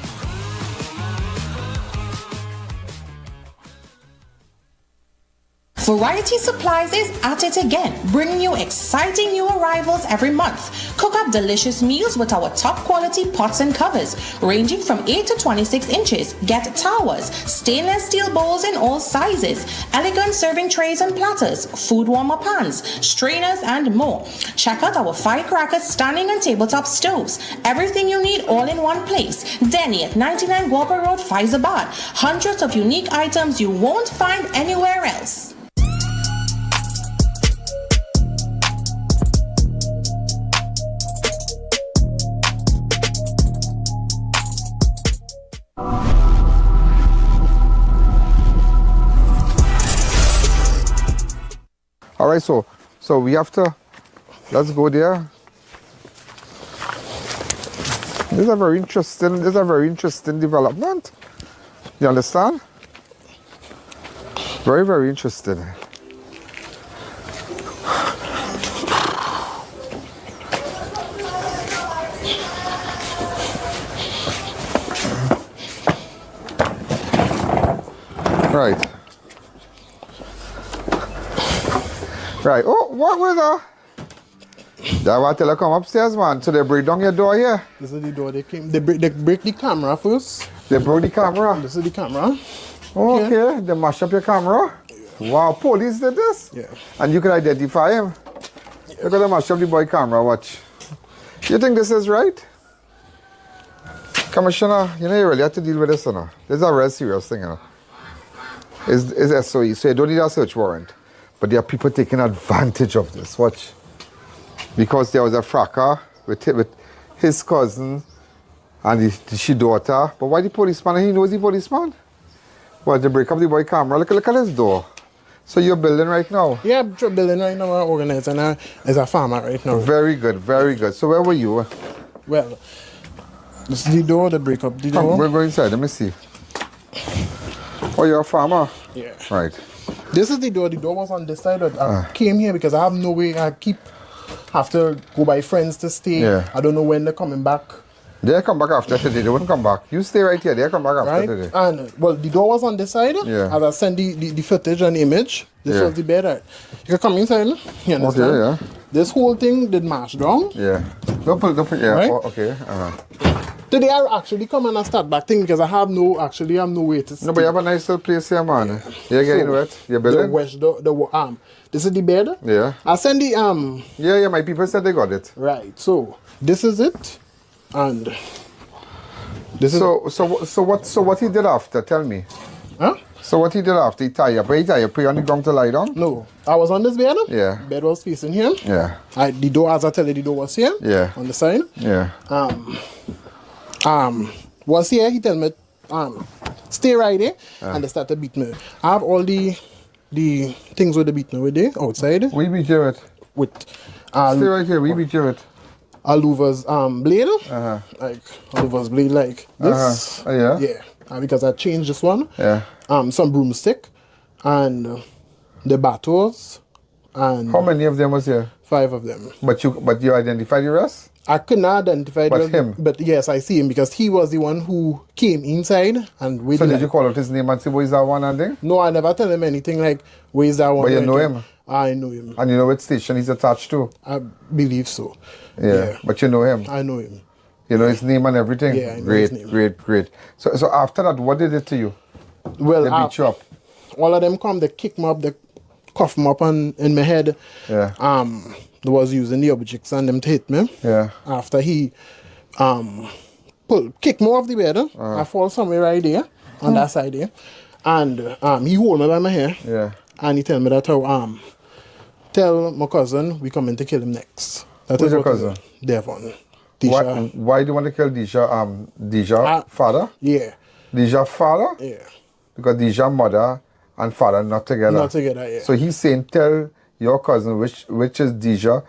Q: Variety Supplies is at it again, bringing you exciting new arrivals every month. Cook up delicious meals with our top quality pots and covers, ranging from 8 to 26 inches. Get towers, stainless steel bowls in all sizes, elegant serving trays and platters, food warmer pans, strainers, and more. Check out our firecracker standing and tabletop stoves. Everything you need all in one place. Denny at 99 Guapa Road, Faizabad. Hundreds of unique items you won't find anywhere else.
B: All right, so we have to, let's go there. This is a very interesting development. You understand? Very, very interesting. Right. Right. Oh, what was that? That what tell her come upstairs, man. So they break down your door here.
M: This is the door they came. They break the camera first.
B: They broke the camera.
M: This is the camera.
B: Oh, okay. They mash up your camera. Yeah. Wow, police did this?
M: Yeah.
B: And you can identify him. Yeah. Look at them mash up the boy camera, watch. You think this is right? Commissioner, you know you really have to deal with this, you know. This is a very serious thing, you know. It's SOE, so you don't need a search warrant. But there are people taking advantage of this. Watch. Because there was a fracas with his cousin and she daughter. But why the policeman? He knows the policeman. Well, they break up the boy camera. Look at his door. So you're building right now?
M: Yeah, I'm building right now. I'm organizing as a farmer right now.
B: Very good, very good. So where were you?
M: Well, this is the door. They break up the door.
B: Come, we'll go inside. Let me see. Oh, you're a farmer?
M: Yeah.
B: Right.
M: This is the door. The door was on this side. I came here because I have no way. I have to go by friends to stay.
B: Yeah.
M: I don't know when they're coming back.
B: They'll come back after today. They wouldn't come back. You stay right here. They'll come back after today.
M: And, well, the door was on this side.
B: Yeah.
M: As I send the footage and image, this was the bed. Right? You can come inside. You understand?
B: Okay, yeah.
M: This whole thing did mash down.
B: Yeah. Don't put, yeah.
M: Right?
B: Oh, okay.
M: Today I actually come and start back thing because I have no way to stay.
B: No, but you have a nice little place here, man.
M: Yeah.
B: You're getting wet. You're building?
M: This is the bed.
B: Yeah.
M: I send the
B: Yeah, my people said they got it.
M: Right. So this is it. And this
B: so what he did after, tell me.
M: Huh?
B: So what he did after he tie you up? He tie you pray on the ground to lie down?
M: No. I was on this bed.
B: Yeah.
M: Bed was facing him.
B: Yeah.
M: The door, as I tell you, the door was here.
B: Yeah.
M: On the side.
B: Yeah.
M: Was here, he tell me, stay right there, and they start to beat me. I have all the things with the beat me with there outside.
B: We beat you with?
M: With
B: stay right here, we beat you with?
M: Aluva's blade. Like Aluva's blade like this.
B: Yeah.
M: Yeah. Because I changed this one.
B: Yeah.
M: Some broomstick and the battles and
B: how many of them was here?
M: 5 of them.
B: But you identified the rest?
M: I could not identify
B: him.
M: But yes, I see him because he was the one who came inside and waited.
B: So did you call out his name and say where's that one and thing?
M: No, I never tell him anything like where's that one.
B: But you know him?
M: I know him.
B: And you know what station he's attached to?
M: I believe so.
B: Yeah. But you know him?
M: I know him.
B: You know his name and everything?
M: Yeah, I know
B: great,
M: his name.
B: Great. So after that, what did it to you?
M: Well,
B: they beat you up?
M: All of them come, they kick me up, they cuff me up in my head.
B: Yeah.
M: They was using the objects and them to hit me.
B: Yeah.
M: After he kick me off the bed, I fall somewhere right there, on that side there. And he hold me by my hair.
B: Yeah.
M: And he tell me that tell my cousin we coming to kill him next.
B: Who's your cousin?
M: Devon.
B: Why do you want to kill Daisha? Daisha father?
M: Yeah.
B: Daisha father?
M: Yeah.
B: Because Daisha mother and father not together.
M: Not together, yeah.
B: So he's saying tell your cousin which is Daisha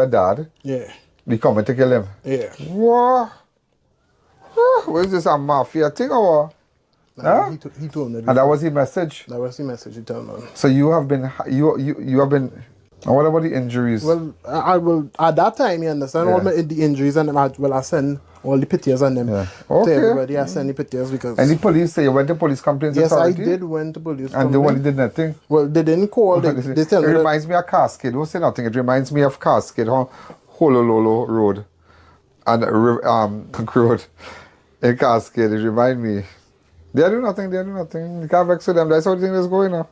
B: dad.
M: Yeah.
B: We coming to kill him.
M: Yeah.
B: What? What is this, a mafia thing or what?
M: Nah, he told me.
B: And that was the message?
M: That was the message he told me.
B: So you have been and what about the injuries?
M: Well, I will at that time, you understand, all the injuries and I send all the pictures on them to everybody. I send the pictures because.
B: And the police say you went to police complaints authority?
M: Yes, I did went to police
B: and they did nothing?
M: Well, they didn't call. They tell
B: it
M: me
B: reminds me of Cascade. Don't say nothing. It reminds me of Cascade, Honolulu Road and Road in Cascade. It reminds me. They do nothing. You can't vex with them. That's how the thing is going on.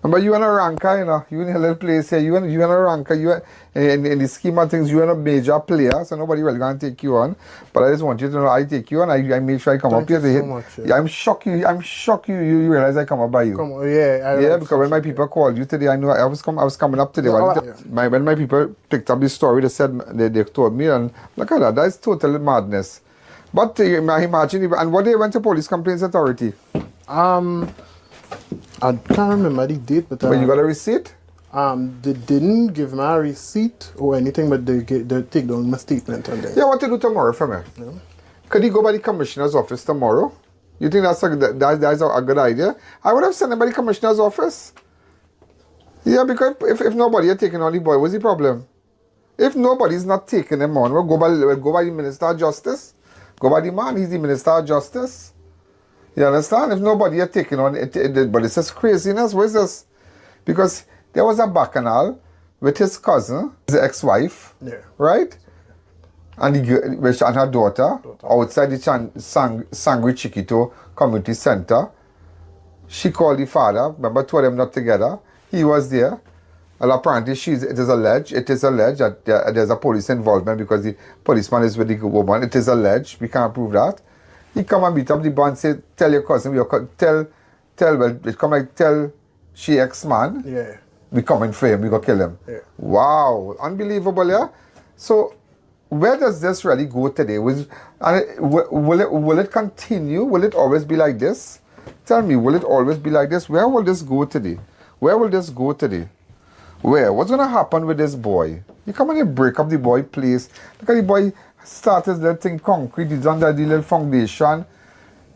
B: Remember, you in a ranker, you know. You in a little place here. You in a ranker. You in the scheme of things, you're a major player, so nobody really going to take you on. But I just want you to know I take you on. I make sure I come up here to hit.
M: Much,
B: yeah, I'm shocked you realize I come up by you.
M: Come on, yeah.
B: Because when my people called you today, I knew I was coming up today. When my people picked up the story, they said they told me, and look at that. That's total madness. But I imagine, and what they went to police complaints authority?
M: I can't remember the date, but
B: you got a receipt?
M: They didn't give me a receipt or anything, but they take down my statement on there.
B: Yeah, what to do tomorrow for me? Yeah. Could he go by the commissioner's office tomorrow? You think that's a good idea? I would have sent him by the commissioner's office. Yeah, because if nobody is taking on the boy, what's the problem? If nobody's not taking him on, we'll go by the Minister of Justice. Go by the man, he's the Minister of Justice. You understand? If nobody is taking on it, but it's just craziness. What is this? Because there was a bacchanal with his cousin, his ex-wife, right? And her daughter outside the Sangre Chiquito Community Center. She called the father, remember, two of them not together. He was there. Well, apparently, it is alleged that there's a police involvement because the policeman is with the woman. It is alleged. We can't prove that. He come and beat up the boy and say, tell your cousin, tell she ex-man.
M: Yeah.
B: We coming for him, we go kill him.
M: Yeah.
B: Wow, unbelievable, yeah? So, where does this really go today? Will it continue? Will it always be like this? Tell me, will it always be like this? Where will this go today? Where will this go today? Where? What's going to happen with this boy? You come and you break up the boy place. Look at the boy started that thing concrete. He's under the little foundation.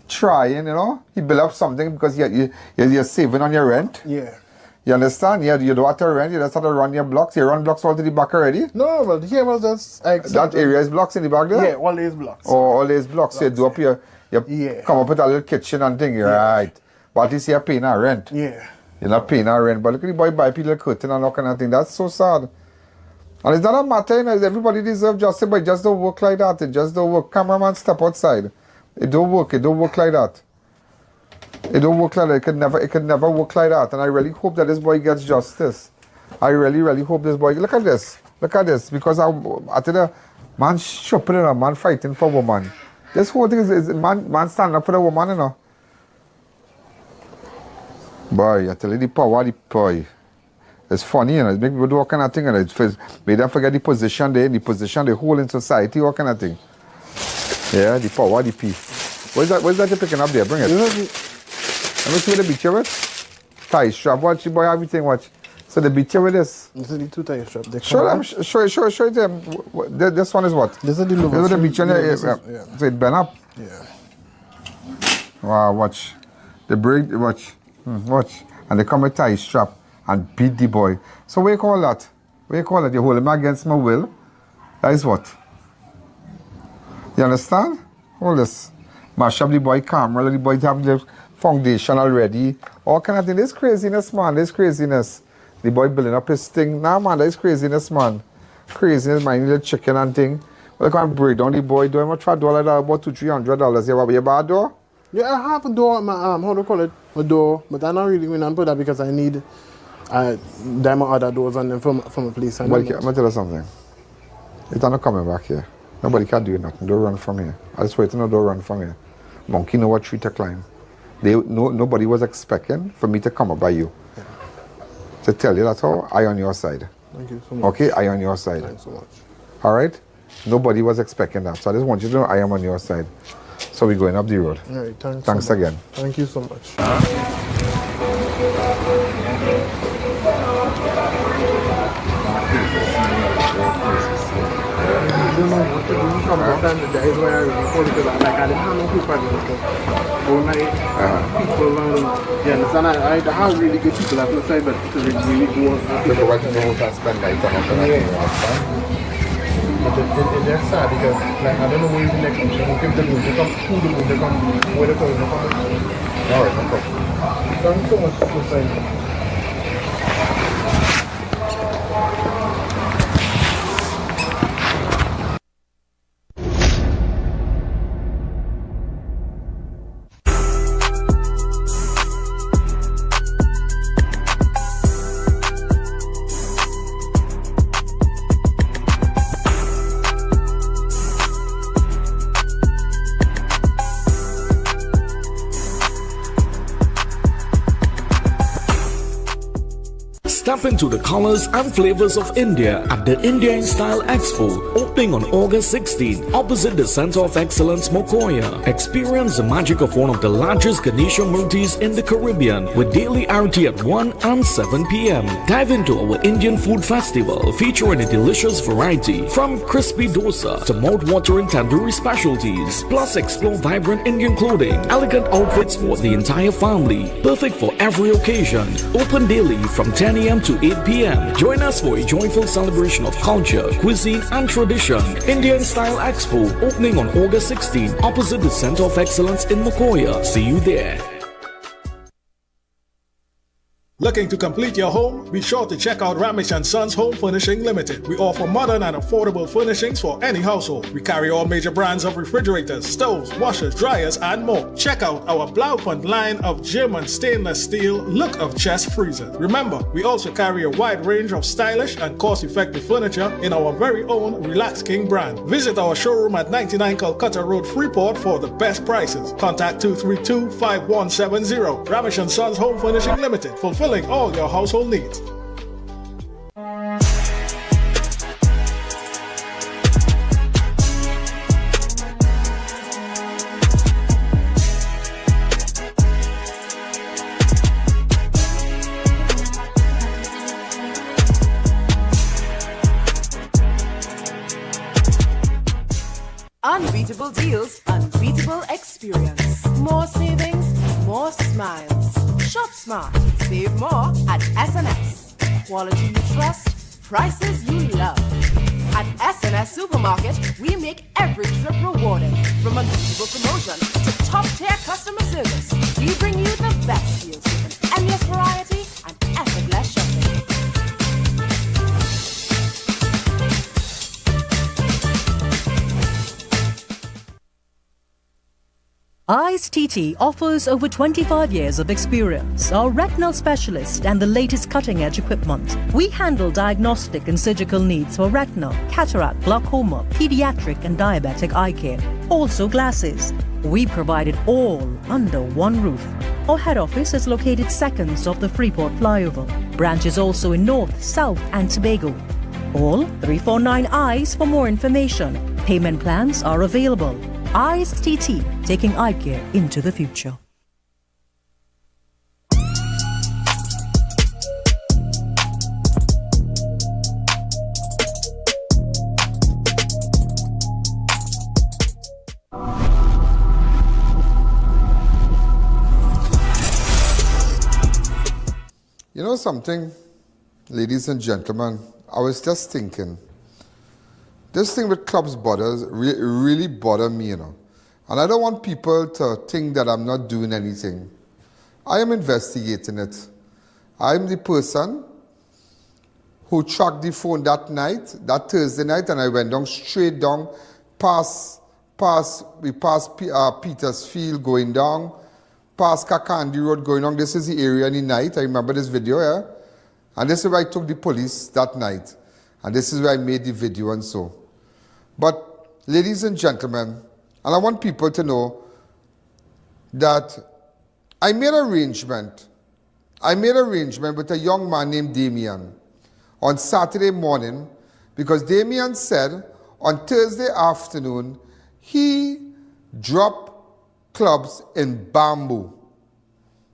B: Trying, He built up something because you're saving on your rent.
M: Yeah.
B: You understand? You don't have to rent. You just have to run your blocks. You run blocks all to the back already?
M: No, but here was just...
B: That area is blocks in the back there?
M: Yeah, all these blocks.
B: Oh, all these blocks. So you do up you come up with a little kitchen and thing. Right. But at least you're paying our rent.
M: Yeah.
B: You're not paying our rent. But look at the boy buy people a curtain and all kind of thing. That's so sad. And it's not a matter, everybody deserves justice, but it just don't work like that. It just don't work. Cameraman, step outside. It don't work. It don't work like that. It don't work like that. It could never work like that. And I really hope that this boy gets justice. I really, really hope this boy... Look at this. Look at this. Because I tell you, man shopping and a man fighting for a woman. This whole thing is man standing up for the woman, Boy, I tell you the power of the boy. It's funny, you know, it make people do all kind of thing, and it made them forget the position they hold in society, all kind of thing. Yeah, the power of the P. What is that you're picking up there? Bring it. Let me see what the beat you with. Tie strap, watch the boy, everything, watch. So the beat you with this.
M: This is the two tie strap.
B: Show it to him. This one is what?
M: This is the lower.
B: This is the beat you yeah. So it bend up.
M: Yeah.
B: Wow, watch. The break, watch. Watch. And they come with tie strap and beat the boy. So what do you call that? What do you call it? You hold him against my will. That is what? You understand? Hold this. Mash up the boy camera, let the boy have the foundation already. All kind of thing. This craziness, man. This craziness. The boy building up his thing. Nah, man, that's craziness, man. Craziness, man. You little chicken and thing. Well, I can't break down the boy. Do I try to do like that? About $200-$300. You have a bad door?
M: Yeah, I have a door at my how do you call it? A door. But I'm not really going to put that because I need diamond other doors on them from a place.
B: I'm going to tell you something. It's not coming back here. Nobody can do nothing. Don't run from here. I just wait till don't run from here. Monkey know what tree to climb. Nobody was expecting for me to come up by you. Yeah. To tell you that's how I on your side.
M: Thank you so much.
B: Okay, I on your side.
M: Thanks so much.
B: All right? Nobody was expecting that. So I just want you to know I am on your side. So we're going up the road.
M: All right,
B: thanks
M: so
B: again.
M: Thank you so much. I don't know what to do from the time that is where I record because I didn't have no people all night. People you understand? I have really good people at the side, but to really go
B: Look what you know to spend night on
M: it's just sad because like I don't know where the next one. If the moon to come, who the moon to come, where the toy to come.
B: Alright, no problem.
M: Thanks so much for saying.
R: Step into the colors and flavors of India at the India in Style Expo, opening on August 16, opposite the Center of Excellence, Mokoya. Experience the magic of one of the largest Ganesha Murtis in the Caribbean with daily arati at 1 and 7 p.m. Dive into our Indian food festival featuring a delicious variety from crispy dosa to mouth-watering tandoori specialties. Plus, explore vibrant Indian clothing, elegant outfits for the entire family, perfect for every occasion. Open daily from 10 a.m. to 8 p.m. Join us for a joyful celebration of culture, cuisine and tradition. Indian Style Expo opening on August 16 opposite the Center of Excellence in Mokoya. See you there.
S: Looking to complete your home? Be sure to check out Ramesh & Sons Home Furnishing Limited. We offer modern and affordable furnishings for any household. We carry all major brands of refrigerators, stoves, washers, dryers, and more. Check out our Blaufund line of German stainless steel look of chest freezers. Remember, we also carry a wide range of stylish and cost-effective furniture in our very own Relax King brand. Visit our showroom at 99 Calcutta Road, Freeport for the best prices. Contact 232-5170. Ramesh & Sons Home Furnishing Limited. Fulfilling all your household needs.
T: Unbeatable deals, unbeatable experience. More savings, more smiles. Shop smart, save more at S&S. Quality you trust, prices you love. At S&S Supermarket, we make every trip rewarding. From unbeatable promotion to top-tier customer service, we bring you the best deals with an endless variety and effortless shopping.
U: Eyes TT offers over 25 years of experience, are retinal specialist and the latest cutting-edge equipment. We handle diagnostic and surgical needs for retinal, cataract, glaucoma, pediatric and diabetic eye care. Also glasses. We provide it all under one roof. Our head office is located seconds off the Freeport flyover. Branches also in North, South and Tobago. Call 349 eyes for more information. Payment plans are available. Eyes TT, taking eye care into the future.
B: You know something, ladies and gentlemen, I was just thinking, this thing with clubs really bother me, you know. And I don't want people to think that I'm not doing anything. I am investigating it. I'm the person who tracked the phone that night, that Thursday night, and I went down straight down past Petersfield going down, past Kakandi Road going on. This is the area in the night. I remember this video, yeah? And this is where I took the police that night. And this is where I made the video and so. But, ladies and gentlemen, and I want people to know that I made arrangement with a young man named Damien on Saturday morning, because Damien said on Thursday afternoon he dropped clubs in Bamboo.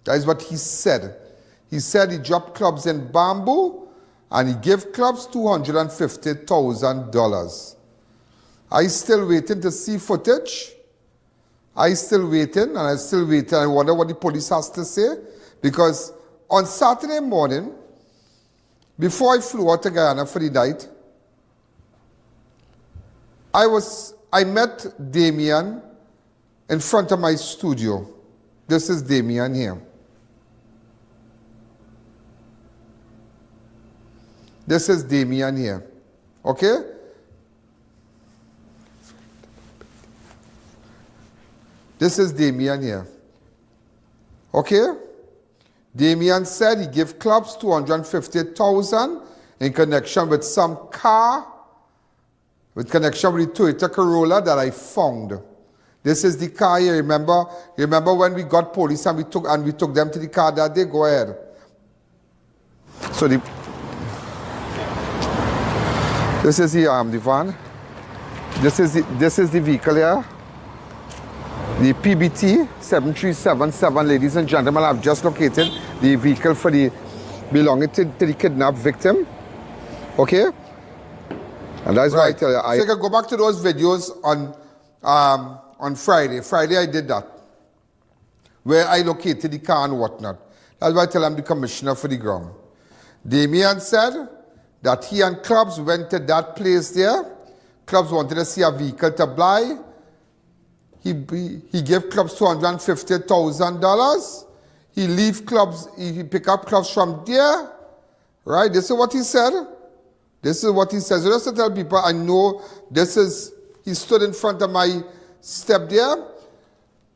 B: That is what he said. He said he dropped clubs in Bamboo and he gave clubs $250,000. I still waiting to see footage. I still waiting. I wonder what the police has to say, because on Saturday morning, before I flew out to Guyana for the night, I met Damien in front of my studio. This is Damien here. This is Damien here. Okay? This is Damien here. Okay? Damien said he gave clubs $250,000 in connection with some car, with connection with the Toyota Corolla that I found. This is the car here. Remember when we got police and we took them to the car that day? Go ahead. So this is the van. This is the vehicle here. The PBT 7377, ladies and gentlemen. I've just located the vehicle for the belonging to the kidnapped victim. Okay? And that's why I tell you. So you can go back to those videos on Friday. Friday I did that, where I located the car and whatnot. That's why I tell I'm the commissioner for the ground. Damien said that he and Clubs went to that place there. Clubs wanted to see a vehicle to buy. He gave Clubs $250,000. He leave Clubs, he pick up Clubs from there. Right? This is what he said. This is what he says. So just to tell people, I know this is, he stood in front of my step there.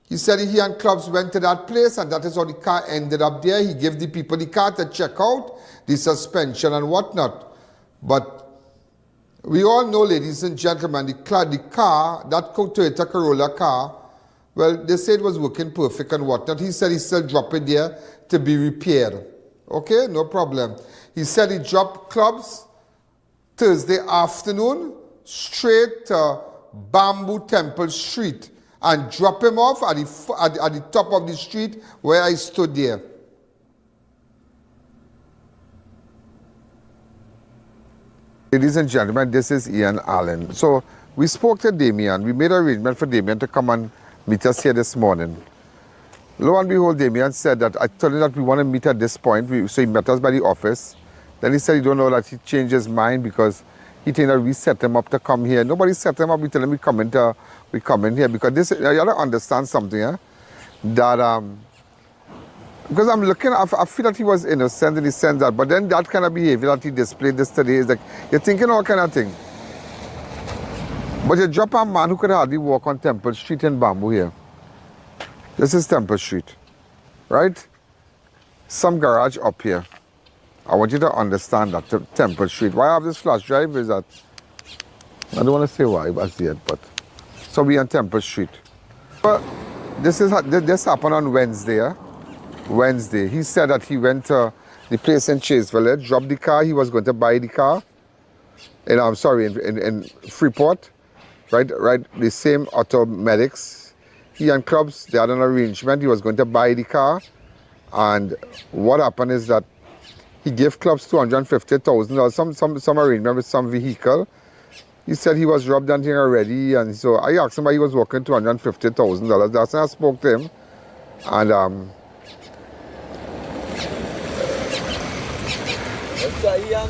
B: He said he and Clubs went to that place, and that is how the car ended up there. He gave the people the car to check out the suspension and whatnot. But we all know, ladies and gentlemen, the car, that Toyota Corolla car, well, they said it was working perfect and whatnot. He said he still dropped it there to be repaired. Okay, no problem. He said he dropped Clubs Thursday afternoon straight to Bamboo Temple Street and drop him off at the top of the street where I stood there. Ladies and gentlemen, this is I.A.N. So we spoke to Damien. We made an arrangement for Damien to come and meet us here this morning. Lo and behold, Damien said that I told him that we want to meet at this point. So he met us by the office. Then he said he don't know that he changed his mind because he think that we set him up to come here. Nobody set him up. We tell him we come in here because this. You have to understand something, yeah? That because I'm looking, I feel that he was innocent in the sense that, but then that kind of behavior that he displayed this today is like, you're thinking all kind of thing. But you drop a man who could hardly walk on Temple Street in Bamboo here. This is Temple Street, right? Some garage up here. I want you to understand that Temple Street. Why I have this flash drive is that, I don't want to say why as yet, but, so we on Temple Street. But this happened on Wednesday, yeah? Wednesday. He said that he went to the place in Chase Village, dropped the car. He was going to buy the car. And I'm sorry, in Freeport, right, the same auto medics. He and Clubs, they had an arrangement. He was going to buy the car. And what happened is that he gave Clubs $250,000, some arrangement with some vehicle. He said he was robbed and thing already. And so I asked him why he was working $250,000. That's when I spoke to him. And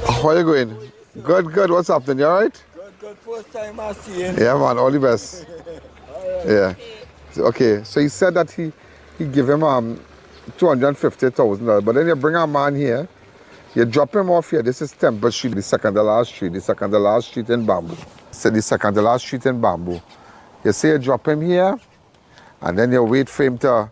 B: how are you going? Good. What's happening? You all right?
A: Good. First time I see him.
B: Yeah, man. All the best. Yeah. Okay. So he said that he gave him $250,000. But then you bring a man here, you drop him off here. This is Temple Street, the second to last street in Bamboo. So the second to last street in Bamboo. You say you drop him here, and then you wait for him to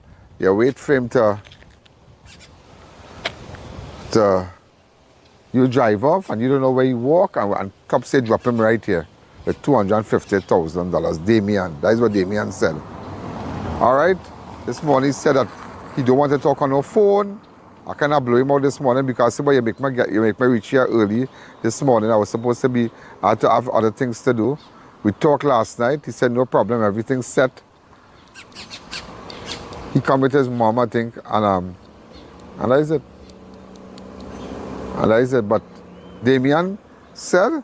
B: you drive off and you don't know where you walk, and cops say drop him right here with $250,000. Damien, that is what Damien said. All right, this morning he said that he don't want to talk on no phone. I cannot blow him out this morning because you make me reach here early this morning. I was supposed to be, I had to have other things to do. We talked last night. He said no problem, everything's set. He come with his mom, I think, and that is it. And I said, but Damien said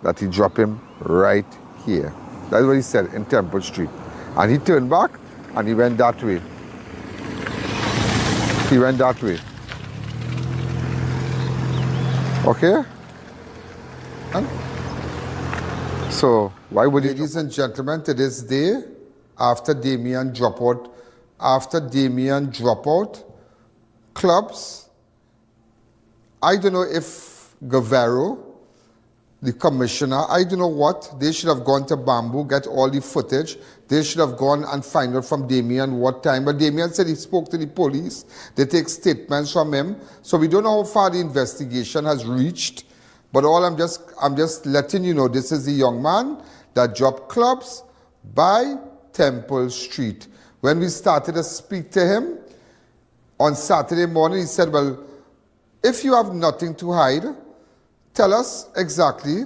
B: that he dropped him right here. That's what he said in Temple Street. And he turned back and he went that way. He went that way. Okay? So, why would Ladies and gentlemen, to this day, after Damien drop out, Clubs, I don't know if Guevara, the commissioner, I don't know what, they should have gone to Bamboo, get all the footage. They should have gone and find out from Damien what time. But Damien said he spoke to the police. They take statements from him. So we don't know how far the investigation has reached. But I'm just letting you know, this is the young man that dropped Clubs by Temple Street. When we started to speak to him on Saturday morning, he said, well, if you have nothing to hide, tell us exactly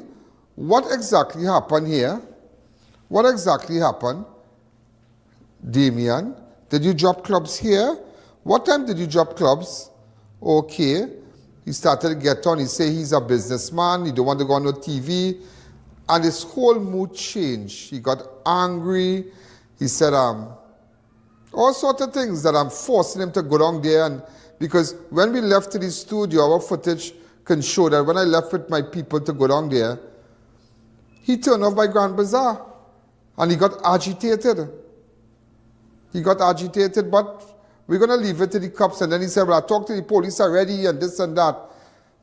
B: what exactly happened here. What exactly happened? Damien, did you drop Clubs here? What time did you drop Clubs? Okay. He started to get on. He said he's a businessman. He don't want to go on no TV. And his whole mood changed. He got angry. He said all sorts of things that I'm forcing him to go down there. And because when we left to the studio, our footage can show that when I left with my people to go down there, he turned off by Grand Bazaar. And he got agitated. But we're going to leave it to the cops. And then he said, well, I talked to the police already and this and that.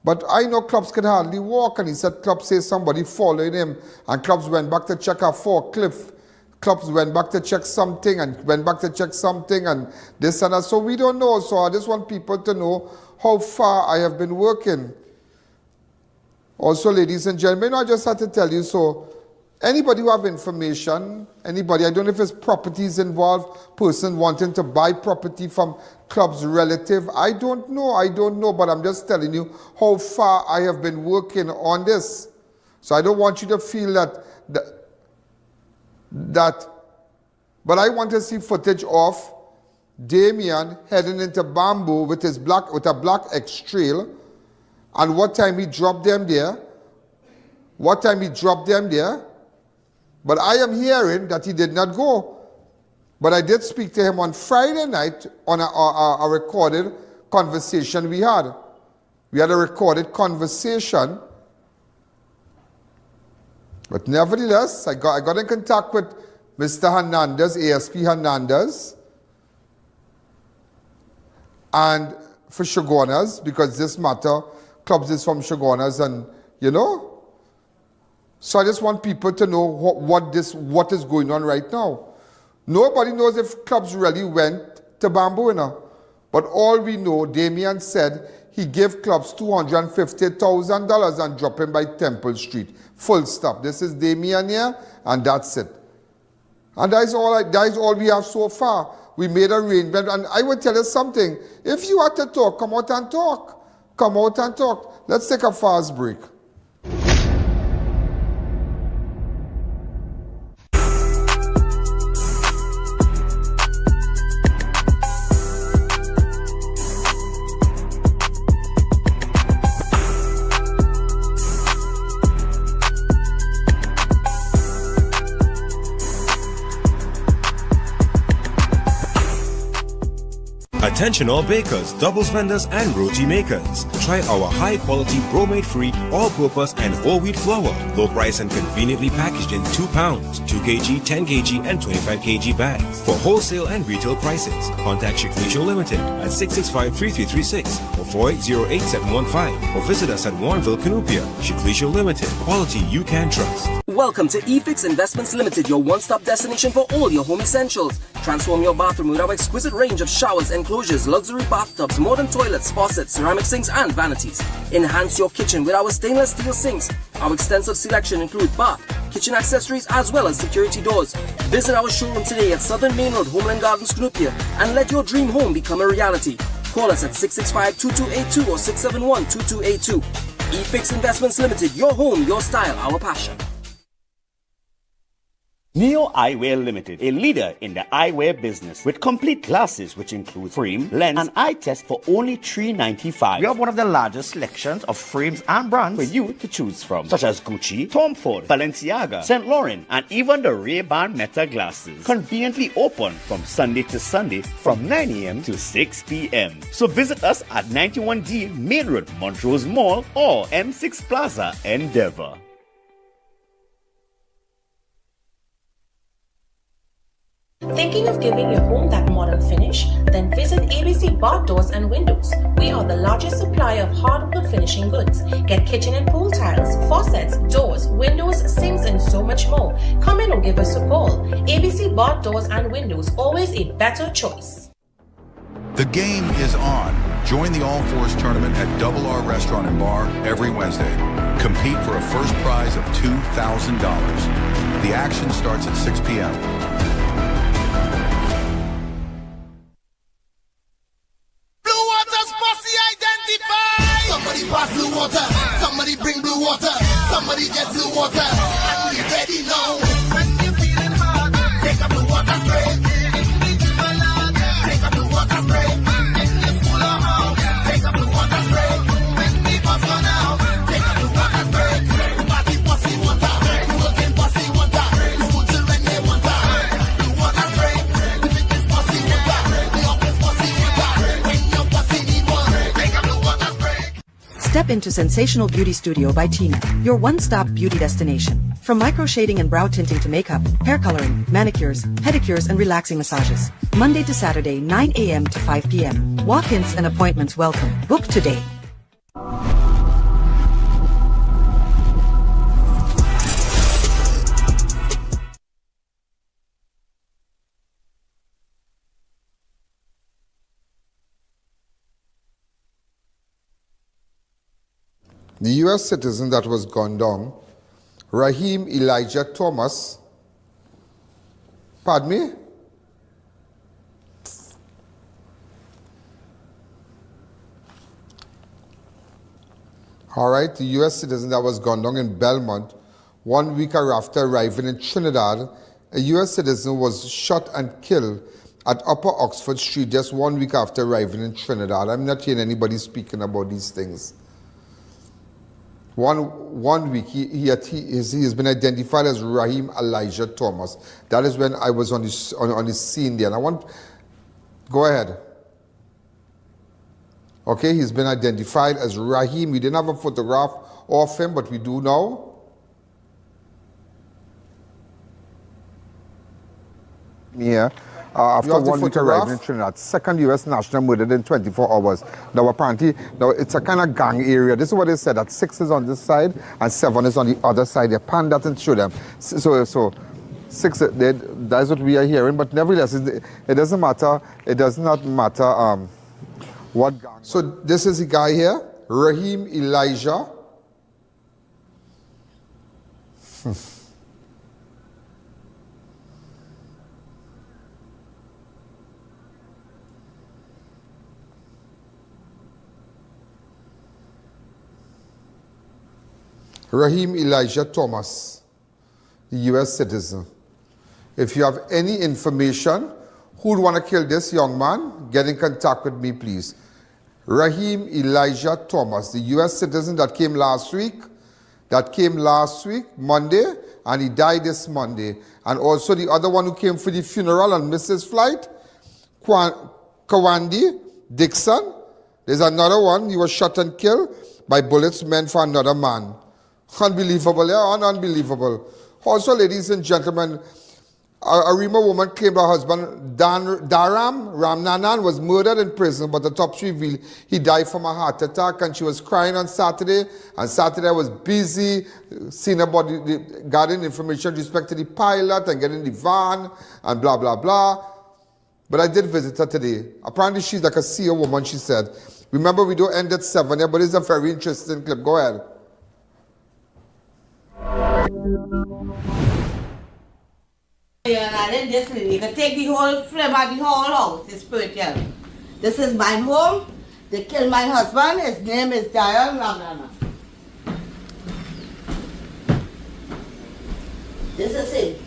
B: But I know Clubs can hardly walk. And he said Clubs says somebody following him. And Clubs went back to check a forklift. Clubs went back to check something and went back to check something and this and that. So we don't know. So I just want people to know how far I have been working. Also, ladies and gentlemen, I just had to tell you, so anybody who have information, anybody, I don't know if it's properties involved, person wanting to buy property from Club's relative, I don't know, but I'm just telling you how far I have been working on this. So I don't want you to feel that, but I want to see footage of Damien heading into Bamboo with a black X-Trail, and what time he dropped them there. But I am hearing that he did not go. But I did speak to him on Friday night on a recorded conversation we had. We had a recorded conversation. But nevertheless, I got in contact with Mr. Hernandez, ASP Hernandez, and for Shogunas, because this matter, Clubs is from Shogunas, and you know. So I just want people to know what is going on right now. Nobody knows if Clubs really went to Bamboo, you know. But all we know, Damien said he gave Clubs $250,000 and dropped him by Temple Street. Full stop. This is Damien here, and that's it. And that is all we have so far. We made arrangement, and I will tell you something. If you want to talk, come out and talk. Come out and talk. Let's take a fast break.
F: Attention all bakers, doubles vendors and roti makers. Try our high quality bromate free all-purpose and whole wheat flour. Low price and conveniently packaged in 2 pounds, 2 kg, 10 kg and 25 kg bags. For wholesale and retail prices, contact Chiquito Limited at 665-3336 or 4808-715 or visit us at Warrenville, Canupia. Chiquito Limited, quality you can trust.
V: Welcome to eFix Investments Limited, your one-stop destination for all your home essentials. Transform your bathroom with our exquisite range of showers, enclosures, luxury bathtubs, modern toilets, faucets, ceramic sinks and vanities. Enhance your kitchen with our stainless steel sinks. Our extensive selection includes bath, kitchen accessories as well as security doors. Visit our showroom today at Southern Main Road, Homeland Gardens, Canupia, and let your dream home become a reality. Call us at 665-2282 or 671-2282. eFix Investments Limited, your home, your style, our passion.
W: Neo Eyewear Limited, a leader in the eyewear business with complete glasses which include frame, lens, and eye test for only $3.95. We have one of the largest selections of frames and brands for you to choose from, such as Gucci, Tom Ford, Balenciaga, St. Laurent, and even the Ray-Ban Meta glasses. Conveniently open from Sunday to Sunday from 9 a.m. to 6 p.m. So visit us at 91D Main Road, Montrose Mall, or M6 Plaza, Endeavour.
Q: Thinking of giving your home that modern finish? Then visit ABC Bar Doors and Windows. We are the largest supplier of hardwood finishing goods. Get kitchen and pool tiles, faucets, doors, windows, sinks, and so much more. Come in or give us a call. ABC Bar Doors and Windows, always a better choice.
X: The game is on. Join the All Fours tournament at Double R Restaurant and Bar every Wednesday. Compete for a first prize of $2,000. The action starts at 6 p.m.
Y: Somebody pass blue water, somebody bring blue water, somebody get blue water, and we ready now. When you're feeling hard, take a blue water spray. Take a blue water spray. In the school or home, take a blue water spray. When the bus run out, take a blue water spray. Everybody pussy water, working pussy water. School children they water, blue water spray. If it is pussy water, the office pussy water. When your pussy need one, take a blue water spray.
Z: Step into Sensational Beauty Studio by Tina, your one-stop beauty destination. From micro shading and brow tinting to makeup, hair coloring, manicures, pedicures, and relaxing massages. Monday to Saturday, 9 a.m. to 5 p.m. Walk-ins and appointments welcome. Book today.
B: The U.S. citizen that was gunned down, Raheem Elijah Thomas, pardon me? All right, the U.S. citizen that was gunned down in Belmont 1 week after arriving in Trinidad, a U.S. citizen was shot and killed at Upper Oxford Street just 1 week after arriving in Trinidad. I'm not hearing anybody speaking about these things. One week, he has been identified as Raheem Elijah Thomas. That is when I was on his scene there. And go ahead. Okay, he's been identified as Raheem. We didn't have a photograph of him, but we do now. Yeah. After 1 week arriving in Trinidad, second U.S. national murdered in 24 hours. Now apparently, it's a kind of gang area. This is what they said, that 6 is on this side and 7 is on the other side. They pan that and show them. So 6, that's what we are hearing. But nevertheless, it doesn't matter. It does not matter what gang. So this is the guy here, Raheem Elijah. Rahim Elijah Thomas, the U.S. citizen. If you have any information who would want to kill this young man, get in contact with me, please. Rahim Elijah Thomas, the U.S. citizen that came last week, Monday, and he died this Monday. And also the other one who came for the funeral and missed his flight, Kawandi Dixon. There's another one, he was shot and killed by bullets meant for another man. Unbelievable, yeah, unbelievable. Also, ladies and gentlemen, Arima woman claimed her husband, Dharam Ramnanan, was murdered in prison, but the autopsy revealed he died from a heart attack, and she was crying on Saturday, and Saturday I was busy seeing about gathering information with respect to the pilot and getting the van and blah, blah, blah. But I did visit her today. Apparently she's like a seer woman, she said. Remember, we don't end at 7 here, but it's a very interesting clip. Go ahead.
D: You can take the whole flame of the whole house, it's spiritual. This is my home. They killed my husband. His name is Dharam Ramnanan. This is it.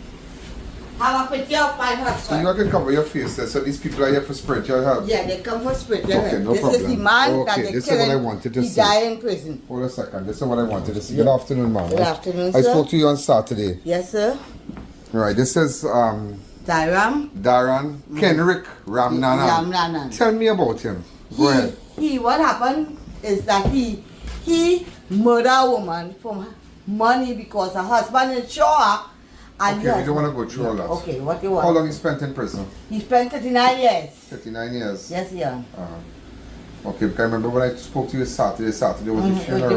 D: Have a picture of my husband.
B: So you can cover your face there, so these people are here for spiritual help?
D: Yeah, they come for spiritual help.
B: Okay, no
D: this
B: problem.
D: This is the man that they
B: this
D: killed.
B: is what I wanted to
D: he
B: see.
D: died in prison.
B: Hold a second, this is what I wanted to see. Good afternoon, ma'am.
D: Good afternoon,
B: I
D: sir.
B: spoke to you on Saturday.
D: Yes, sir.
B: Right, this is Dharam Kenrick Ramnanan. Tell me about him. Go ahead.
D: What happened is that he murdered a woman for money because her husband didn't show up. And
B: okay, we don't want to go through all that.
D: Okay, what do you want?
B: How long he spent in prison?
D: He spent 39 years.
B: 39 years?
D: Yes, yeah.
B: Okay, because I remember when I spoke to you Saturday was the funeral.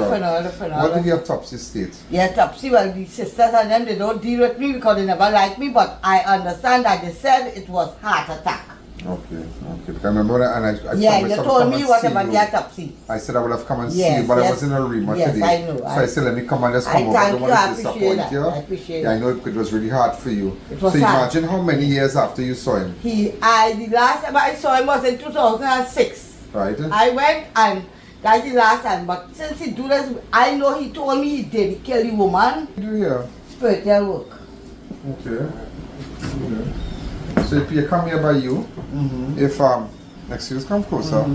D: The funeral.
B: What did the autopsy state?
D: The autopsy, well, the sisters and them, they don't deal with me because they never liked me, but I understand that they said it was heart attack.
B: Okay. Because I remember when I
D: yeah, you told me what about the autopsy.
B: I said I would have come and see you, but I was in Arima today.
D: Yes, I know.
B: So I said, let me come and just come over. I don't want to disappoint you.
D: I appreciate
B: that. I know it was really hard for you.
D: It was
B: so
D: hard.
B: Imagine how many years after you saw him?
D: The last time I saw him was in 2006.
B: Right.
D: I went and that's the last time, but since he do this, I know he told me he did. He killed the woman.
B: What do you hear?
D: Spiritual work.
B: Okay. So if you come here by you, if excuse, come closer.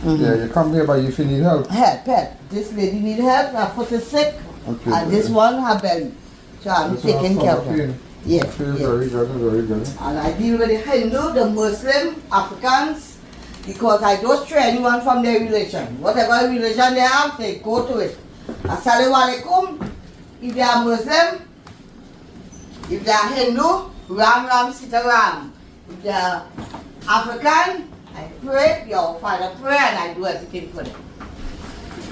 B: Yeah, you come here by you if you need help.
D: Help. This lady need help. Her foot is sick,
B: okay,
D: and this one her belly. So I'm taking care of her. Yeah.
B: Very good.
D: And I deal with the Hindu, the Muslim, Africans. Because I don't stray anyone from their religion. Whatever religion they have, they go to it. Assalamu alaikum. If they are Muslim, if they are Hindu, Ram, Sita Ram. If they are African, I pray, your father pray, and I do everything for them.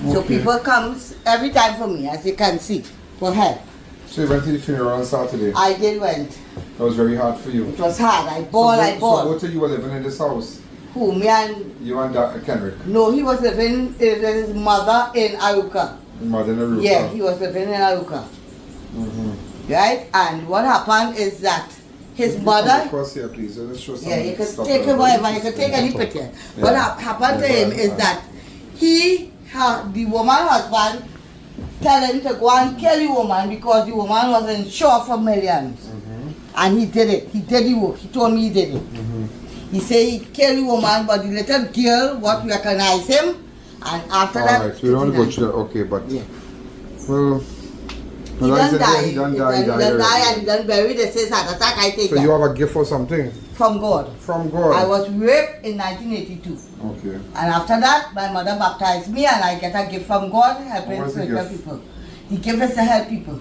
D: Okay. So people come every time for me, as you can see, for help.
B: So you went to the funeral on Saturday?
D: I did went.
B: That was very hard for you?
D: It was hard. I bawled.
B: So both of you were living in this house?
D: Who, me and...
B: You and Kenrick?
D: No, he was living with his mother in Aruka.
B: His mother in Aruka?
D: Yeah, he was living in Aruka. Right? And what happened is that his mother...
B: Across here, please. Let's show some
D: you can take whatever, you can take any picture. Yeah. What happened to him is that the woman's husband tell him to go and kill the woman because the woman wasn't sure for millions. And he did it. He did the work. He told me he did it. He said he killed the woman, but the little girl what recognized him, and after that...
B: Alright, so we don't want to go through that, okay, but...
D: Yeah.
B: Well...
D: He done die. He done die and he done buried. They say heart attack, I take
B: so
D: that.
B: You have a gift or something?
D: From God.
B: From God?
D: I was raped in 1982.
B: Okay.
D: And after that, my mother baptized me and I get a gift from God, helping spiritual people. The gift is to help people.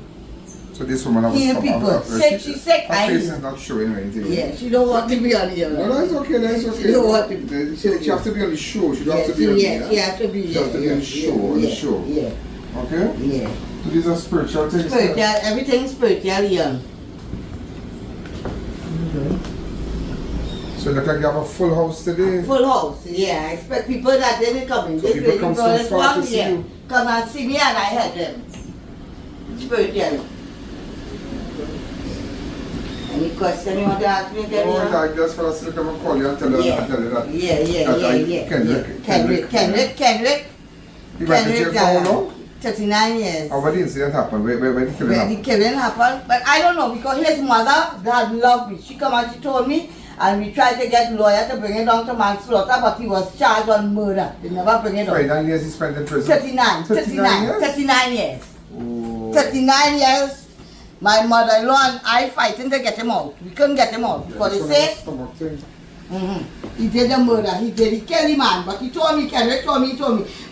B: So this woman was
D: heal people. Sick, she's sick.
B: Her face is not showing or anything.
D: Yeah, she don't want to be on here.
B: No, that's okay,
D: She don't want to be.
B: She have to be on the show. She don't have to be on the show.
D: She has to be.
B: She has to be on the show.
D: Yeah.
B: Okay?
D: Yeah.
B: So these are spiritual things?
D: Spiritual, everything spiritual, yeah.
B: So it looks like you have a full house today?
D: Full house, yeah. I expect people that didn't come in.
B: So
D: This
B: people come so far to see you?
D: Come and see me and I help them. Spiritual. Any question you want to ask me?
B: I just want to come and call you and tell you that.
D: Yeah.
B: Kenrick.
D: Kenrick.
B: You went to jail for how long?
D: 39 years.
B: How did the incident happen? Where the killing
D: Where
B: happened?
D: the killing happened, but I don't know because his mother that loved me. She come and she told me, and we tried to get lawyer to bring it down to manslaughter, but he was charged on murder. They never bring it down.
B: 39 years he spent in prison?
D: 39 years.
B: Oh.
D: 39 years. My mother-in-law and I fighting to get him out. We couldn't get him out because they say he did the murder. He killed the man, but he told me, Kendrick told me.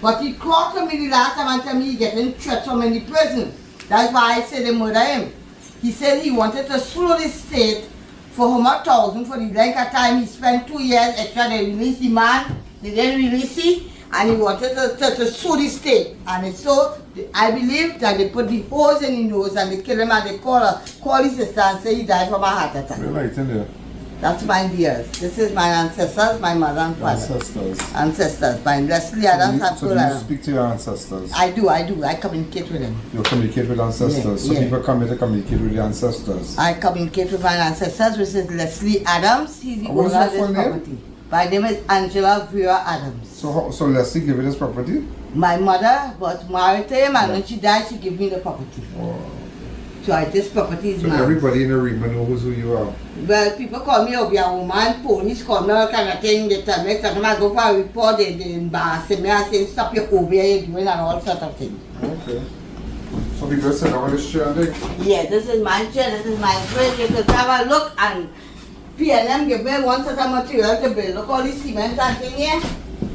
D: But he called to me the last time and told me he getting threats from in the prison. That's why I said they murder him. He said he wanted to sue the state for $100,000 for the length of time he spent 2 years extra. They released the man, they didn't release him, and he wanted to sue the state. And so I believe that they put the hose in his nose and they kill him and they call his sister and say he died from a heart attack.
B: Right in there.
D: That's my dears. This is my ancestors, my mother and father. Ancestors. My Leslie Adams and
B: So do you speak to your ancestors?
D: I do. I communicate with them.
B: You communicate with ancestors?
D: Yeah,
B: So people come here to communicate with the ancestors?
D: I communicate with my ancestors, which is Leslie Adams. He's the
B: What is
D: owner of
B: your
D: this
B: full
D: property. My name is Angela Vera Adams.
B: So Leslie gave you this property?
D: My mother was married to him, and when she died, she gave me the property. So this property is mine.
B: Everybody in Arima knows who you are.
D: Well, people call me a woman, police call me all kind of thing. They tell me, I go for a report, they embarrass me and say, stop your over you're doing and all sort of things.
B: Okay. So people sit down on this chair and they...
D: Yeah, this is my chair, this is my fridge. You can have a look, and P&M give me one set of material to build. Look all this cement and thing here.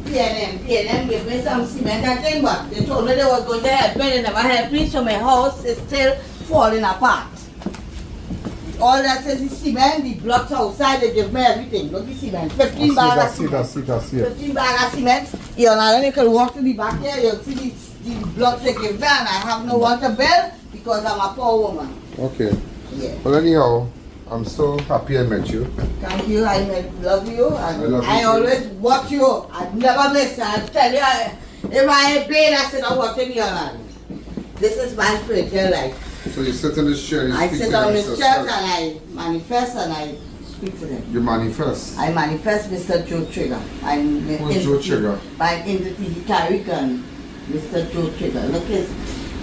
D: P&M gave me some cement and thing, but they told me they was going to help me. They never helped me, so my house is still falling apart. All that says is cement, the blocks outside, they give me everything. Look, the cement, 15 bags of cement. 15 bags of cement. You can walk to the back here, you'll see the blocks they give me, and I have no one to build because I'm a poor woman.
B: Okay.
D: Yeah.
B: Well, anyhow, I'm so happy I met you.
D: Thank you, love you, and I
B: too.
D: always watch you. I never miss. I tell you, if I had paid, I said I'm watching you. This is my spiritual life.
B: So you sit in this chair and you
D: I
B: speak
D: sit
B: to
D: on
B: your
D: this
B: ancestors?
D: church and I manifest and I speak to them.
B: You manifest?
D: I manifest Mr. Joe Trigger.
B: Who's Joe Trigger?
D: My entity, he carry gun. Mr. Joe Trigger. Look his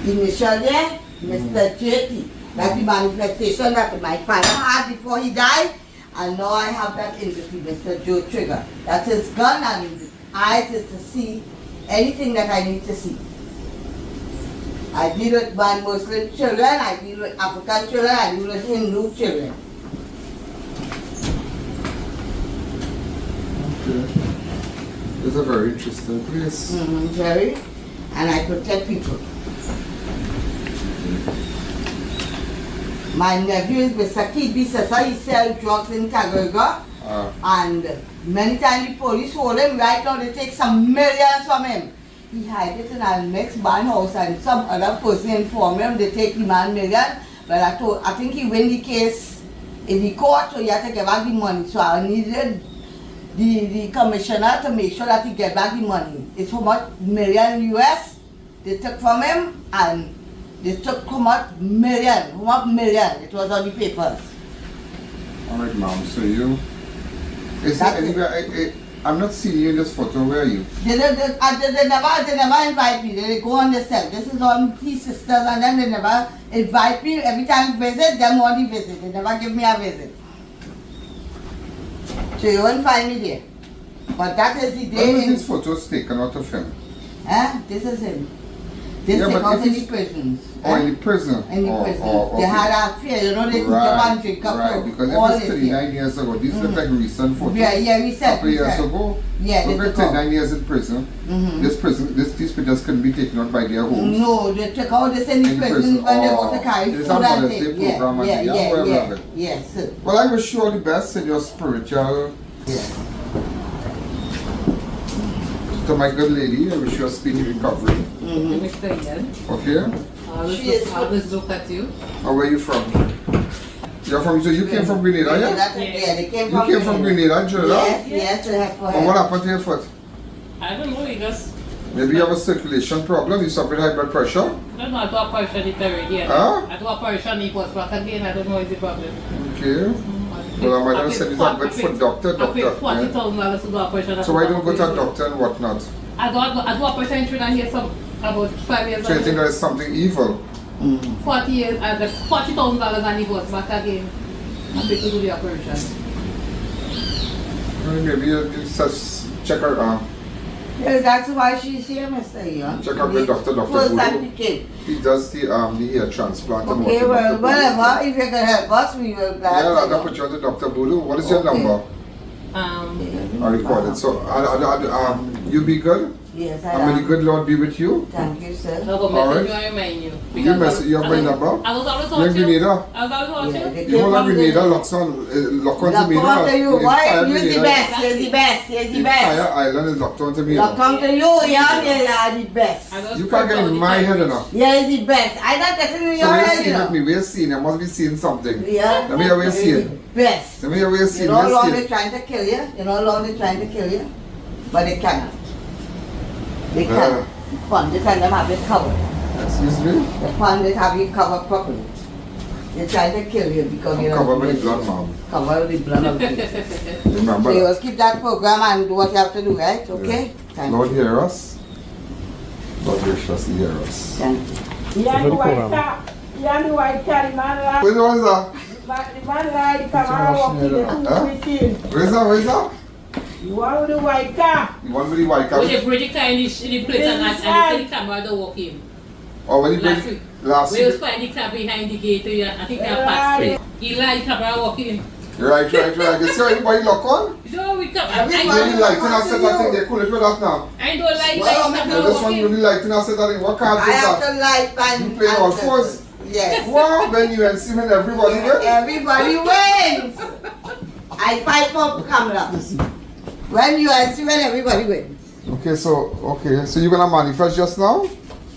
D: initial there, Mr. JT. That's the manifestation that my father had before he died. And now I have that entity, Mr. Joe Trigger. That's his gun, and his eyes is to see anything that I need to see. I deal with my Muslim children, I deal with African children, I deal with Hindu children.
B: Okay. It's a very interesting place.
D: Very. And I protect people. My nephew is Mr. Kibi Sessa. He sells drugs in Kagurga. And many times the police hold him. Right now they take some millions from him. He hide it in our next man house, and some other person inform him they take the man million. But I think he win the case in the court, so he had to give back the money. So I needed the commissioner to make sure that he get back the money. It's how much million US they took from him, and they took how much million. It was on the papers.
B: Alright, ma'am. So you... Is there anywhere... I'm not seeing you in this photo. Where are you?
D: They never invite me. They go on themselves. This is on three sisters, and then they never invite me. Every time I visit, them want to visit. They never give me a visit. So you won't find me there. But that is the day.
B: When was these photos taken out of him?
D: This is him. This is out in the prisons.
B: Oh, in the prison?
D: In the prison.
B: Okay.
D: They had a fear, you know, they took them and drink up.
B: Right, because
D: all
B: if it's 39 years ago, these look like recent photos.
D: Yeah, recent.
B: Couple years ago.
D: Yeah,
B: they took 39 years in prison. These pictures couldn't be taken out by their homes.
D: No, they took out this in the prison when they go to carry food and things.
B: Yeah.
D: Yes.
B: Well, I wish you all the best in your spiritual... To my good lady, I wish you a speedy recovery.
G: Mr. Ian.
B: Okay?
G: I always look at you.
B: Where are you from? You're from, so you came from Grenada, yeah?
D: Yeah, they came
B: You came from Grenada, Trinidad?
D: Yes, they have for
B: And what happened to your foot?
G: I don't know, you just...
B: Maybe you have a circulation problem, you suffer high blood pressure?
G: I don't know, I do operation it already.
B: Huh?
G: I do operation it was back again, I don't know what's the problem.
B: Okay. Well, I might going to send you to a good foot doctor.
G: I paid $40,000 to do operation.
B: So why don't go to a doctor and whatnot?
G: I do operation in Trinidad here, some About 5 years
B: So you
G: ago.
B: think there is something evil?
G: 40 years, I got $40,000 and he goes back again. And people do the operation.
B: Well, maybe you just check her.
D: Yes, that's why she's here, Mr. Ian.
B: Check out with Dr.
D: First time
B: Voodoo.
D: he came.
B: He does the hair transplant. and
D: Okay,
B: what
D: well,
B: Dr.
D: whatever. If you can help us, we will glad
B: Yeah,
D: to.
B: I'll put you on to Dr. Voodoo. What is your number? I recorded. So, you be good?
D: Yes, I
B: And may the
D: am.
B: good Lord be with you.
D: Thank you, sir.
G: No, but
B: All right.
G: message you, I remind you.
B: You have my number?
G: I was always
B: You're in
G: watching.
B: Grenada?
G: I was always watching.
B: You hold on Grenada, lock on to me.
D: Lock on to you. Why?
B: Entire
D: You're the
B: Grenada-
D: best. You're the best. You're the
B: entire
D: best.
B: island is locked on to me.
D: Lock on to you, Ian. You are the best.
B: You can't get in my head enough.
D: You're the best. I'm not getting in
B: So
D: your
B: we're
D: head,
B: seeing
D: you
B: with
D: know.
B: me. We're seeing. I must be seeing something.
D: Yeah.
B: Let me hear what you're seeing.
D: Best.
B: Let me hear what you're
D: You
B: seeing.
D: know how long
B: We're
D: they're
B: seeing.
D: trying to kill you? You know how long they're trying to kill you? But they cannot. They can't. The pundits and them have it covered.
B: Excuse me?
D: The pundits have you covered properly. They're trying to kill you because you're
B: Cover with blood, mom.
D: Cover with blood of Jesus.
B: Remember
D: So you
B: that.
D: must keep that program and do what you have to do, right? Okay? Thank
B: Lord
D: you.
B: hear us. Lord graciously hear us.
D: Thank you.
E: Ian the white cat. Ian the white cat, the man ride.
B: Where's that?
E: The man ride the camera walking the two
B: Where's that? Where's that?
E: You want with the white car?
B: You want with the white car?
G: When they bring the car in the place and they say the camera don't walk in.
B: Or when you
G: Last
B: bring
G: week.
B: last
G: We was
B: week?
G: find the car behind the gate. I think they are past three. He like the camera walk in.
B: Right. You see anybody lock on?
G: No, we come.
B: You really like to not set that thing. They cool it with that now.
G: I don't like
D: Well,
G: the
B: I
G: camera
B: just want
G: walk
B: you
G: in.
B: really like to not set that thing. What cards
D: I
B: is
D: have
B: that?
D: to light and...
B: You play all fours?
D: Yes.
B: Wow, when you and Simon, everybody win?
D: Everybody wins. I fight for cameras. When you are when everybody wins.
B: Okay, so you're gonna manifest just now?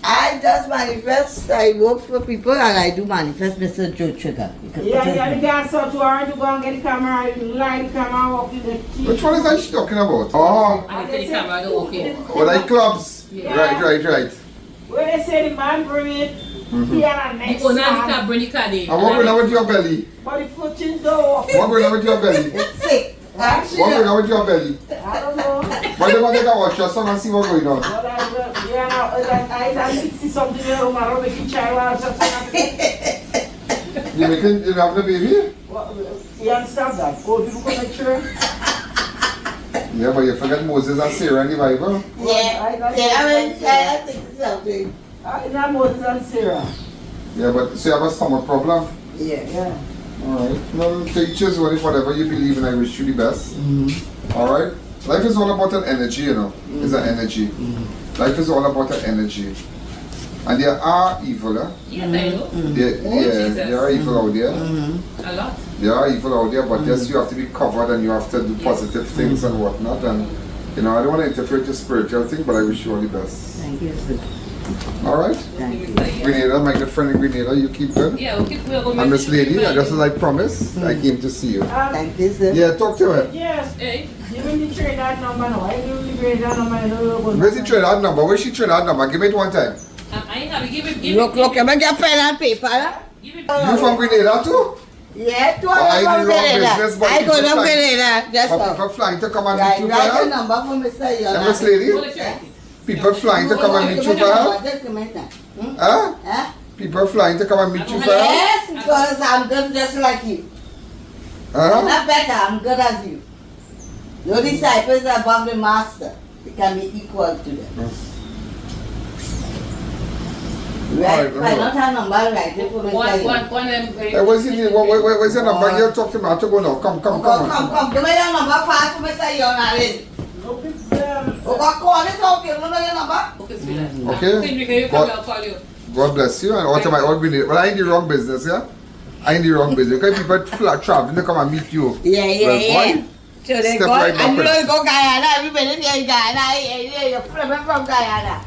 D: I just manifest. I work for people and I do manifest Mr. Joe Trigger.
E: Yeah, the gas out to her to go and get the camera, light the camera, walk in the
B: Which one is that she talking about? Oh,
G: And they say the camera don't walk in.
B: like clubs?
E: Yeah.
B: Right.
E: Where they say the man bring it, he had a next
G: Oh, now the
E: one.
G: car bring the car in.
B: And what going on with your belly?
E: But the footings don't walk.
B: What going on with your belly?
D: It's sick.
B: What going on with your belly?
E: I don't know.
B: But they want to take a watch your son and see what's going on.
E: But I 60 something year old man, making child out.
B: You have the baby?
E: You understand that? Go people come at church.
B: Yeah, but you forget Moses and Sarah in the Bible.
D: I think something.
E: Not Moses and Sarah.
B: Yeah, but so you have a stomach problem?
D: Yeah.
B: Alright. Well, take choose whatever you believe in. I wish you the best. Alright? Life is all about an energy, you know. It's an energy. Life is all about an energy. And there are evil, eh?
G: Yes, I know.
B: There are evil out there.
G: A lot.
B: There are evil out there, but yes, you have to be covered and you have to do positive things and whatnot. And, you know, I don't want to interfere with your spiritual thing, but I wish you all the best.
D: Thank you, sir.
B: Alright?
D: Thank you.
B: Grenada, my good friend in Grenada, you keep good?
G: Yeah, we'll keep going.
B: And Miss Lady, just as I promised, I came to see you.
D: Thank you, sir.
B: Yeah, talk to her.
E: Yes.
G: Hey.
E: Give me the Trinidad number now. I give me the Trinidad number. I don't know.
B: Where's the Trinidad number? Where's the Trinidad number? Give me it one time.
G: I have give it.
D: Look, I'm going to get pen and paper.
B: You from Grenada too?
D: Yeah, two
B: I
D: from
B: the wrong
D: Grenada.
B: business, but
D: I go
B: people
D: to
B: flying-
D: Grenada. Just
B: but
D: now.
B: people flying to come and
D: Right,
B: meet you for
D: write the
B: help?
D: number for Mr. Ian.
B: Miss Lady? People flying to come and meet you for help?
D: Just a minute.
B: Huh?
D: Huh?
B: People flying to come and meet you for help?
D: Yes, because I'm good just like you. I'm
B: Huh?
D: not better, I'm good as you. Your disciples are above the master. They can be equal to them. Right, if I don't have number, write it for Mr. Ian.
B: Hey, where's your number? You talk to me. I have to go now. Come.
D: Come. Give me your number fast for Mr. Ian, Allen. Call it out, give me your number.
B: Okay? God bless you and all to my old Grenada. Well, I ain't the wrong business, yeah? I ain't the wrong business. Because people traveling to come and meet you.
D: Yeah. So they
B: Step
D: go,
B: right
D: and you
B: backwards.
D: go Guyana, everybody there in Guyana, you're from Guyana.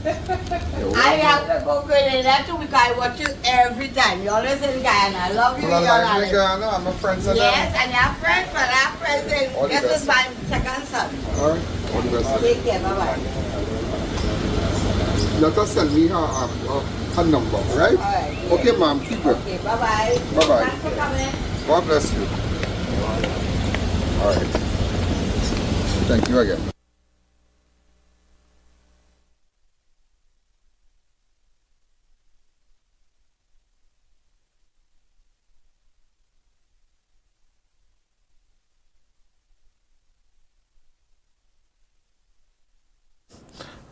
D: I have to go Grenada too because I watch you every time. You always in Guyana. I love you.
B: Well,
D: You're
B: I like
D: honest.
B: Guyana. I'm a friend of them.
D: Yes, and your friends, but our friends,
B: All the
D: this
B: best.
D: is my second son.
B: Alright? All the best.
D: Take care, bye-bye.
B: Let us send me her number, right?
D: Alright.
B: Okay, ma'am. Keep it.
D: Okay, bye-bye.
B: Bye-bye.
D: Thanks for coming.
B: God bless you. Alright. Thank you again.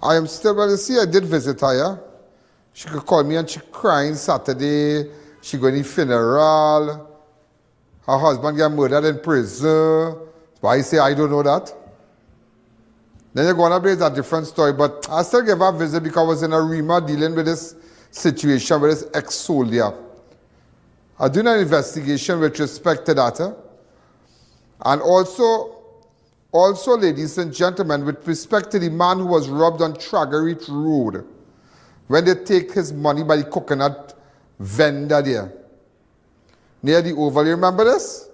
B: I am still, well, you see, I did visit her, yeah? She could call me and she crying Saturday. She going to funeral. Her husband got murdered in prison. Why I say I don't know that? Then you go on a different story, but I still give her a visit because I was in Arima dealing with this situation with this ex-soldier. I doing an investigation with respect to that. And also, ladies and gentlemen, with respect to the man who was robbed on Tragarit Road, when they take his money by the coconut vendor there, near the Oval. You remember this?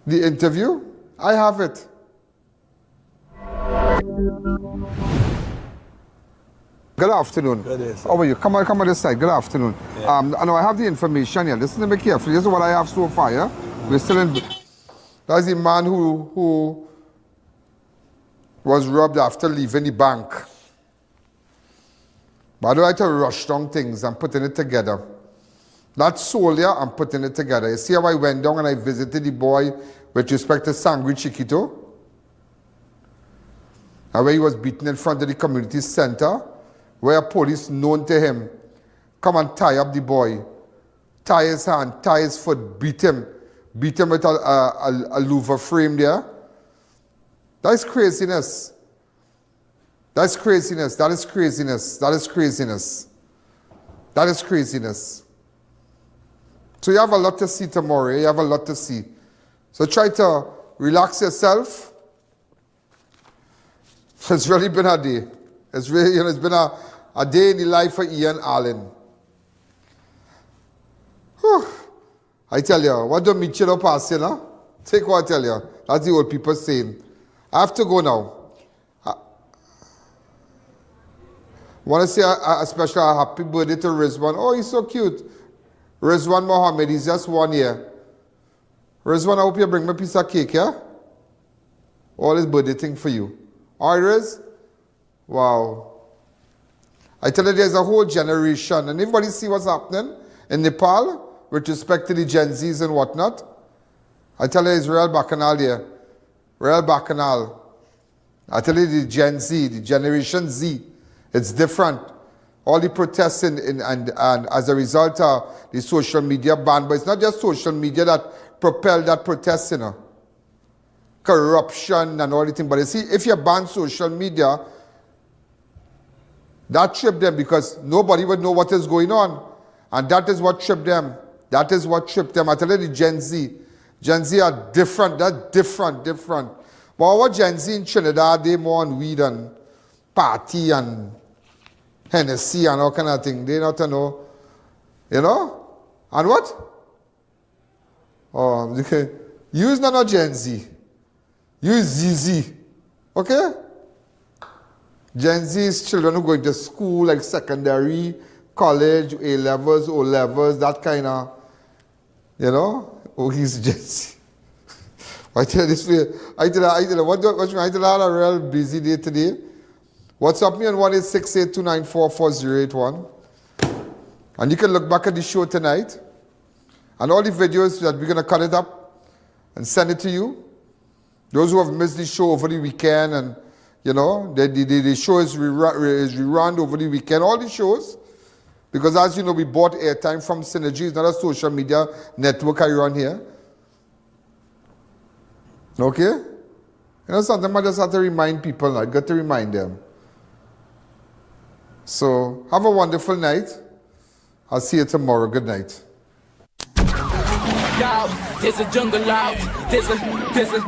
B: The interview? I have it. Good afternoon.
A: Good day, sir.
B: How are you? Come on this side. Good afternoon.
A: Yeah.
B: I know I have the information here. Listen to me carefully. This is what I have so far. Yeah? We're still in. That's the man who was robbed after leaving the bank. But I don't like to rush down things. I'm putting it together. That soldier, I'm putting it together. You see how I went down and I visited the boy with respect to Sangre Chiquito? And where he was beaten in front of the community center, where police known to him come and tie up the boy, tie his hand, tie his foot, beat him with a louver frame there. That's craziness. That's craziness. That is craziness. That is craziness. That is craziness. So you have a lot to see tomorrow. You have a lot to see. So try to relax yourself. It's really been a day. It's really, it's been a day in the life of I.A.N. Whew. I tell you, what don't meet you no pass, you know? Take what I tell you. That's the old people saying. I have to go now. I want to say a special happy birthday to Rizwan. Oh, he's so cute. Rizwan Mohammed, he's just 1 year. Rizwan, I hope you bring me a piece of cake, yeah? All this birthday thing for you. All right, Riz? Wow. I tell you, there's a whole generation. And everybody see what's happening in Nepal with respect to the Gen Zs and whatnot? I tell you, it's real bacchanal there. Real bacchanal. I tell you, the Gen Z, the Generation Z, it's different. All the protests and as a result of the social media ban, but it's not just social media that propelled that protest, you know. Corruption and all the things. But you see, if you ban social media, that tripped them because nobody would know what is going on. And that is what tripped them. That is what tripped them. I tell you, the Gen Z. Gen Z are different. They're different. But our Gen Z in Trinidad, they more on weed and party and Hennessy and all kind of thing. They not know. You know? And what? Oh, okay. Use not a Gen Z. Use ZZ. Okay? Gen Z is children who go into school, like secondary, college, A-levels, O-levels, that kind of, you know? Oh, he's Gen Z. I tell you this way. I tell you, I had a real busy day today. WhatsApp me on 1-868-294-4081. And you can look back at the show tonight. And all the videos that we're going to cut it up and send it to you. Those who have missed the show over the weekend and, you know, the show is rerun over the weekend. All the shows. Because as you know, we bought airtime from Synergy. It's not a social media network I run here. Okay? You know, sometimes I just have to remind people. I got to remind them. So, have a wonderful night. I'll see you tomorrow. Good night.
C: Yo, there's a jungle out. There's a jungle out. There's a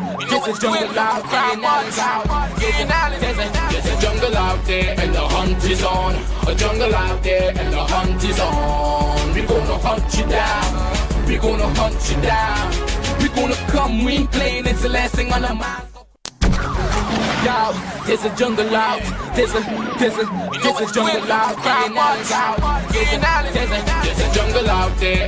C: jungle out there and the hunt is on. A jungle out there and the hunt is on. We're gonna hunt you down. We're gonna hunt you down. We're gonna come, we ain't playing, it's the last thing on our minds. Yo, there's a jungle out. There's a jungle out. There's a jungle out there.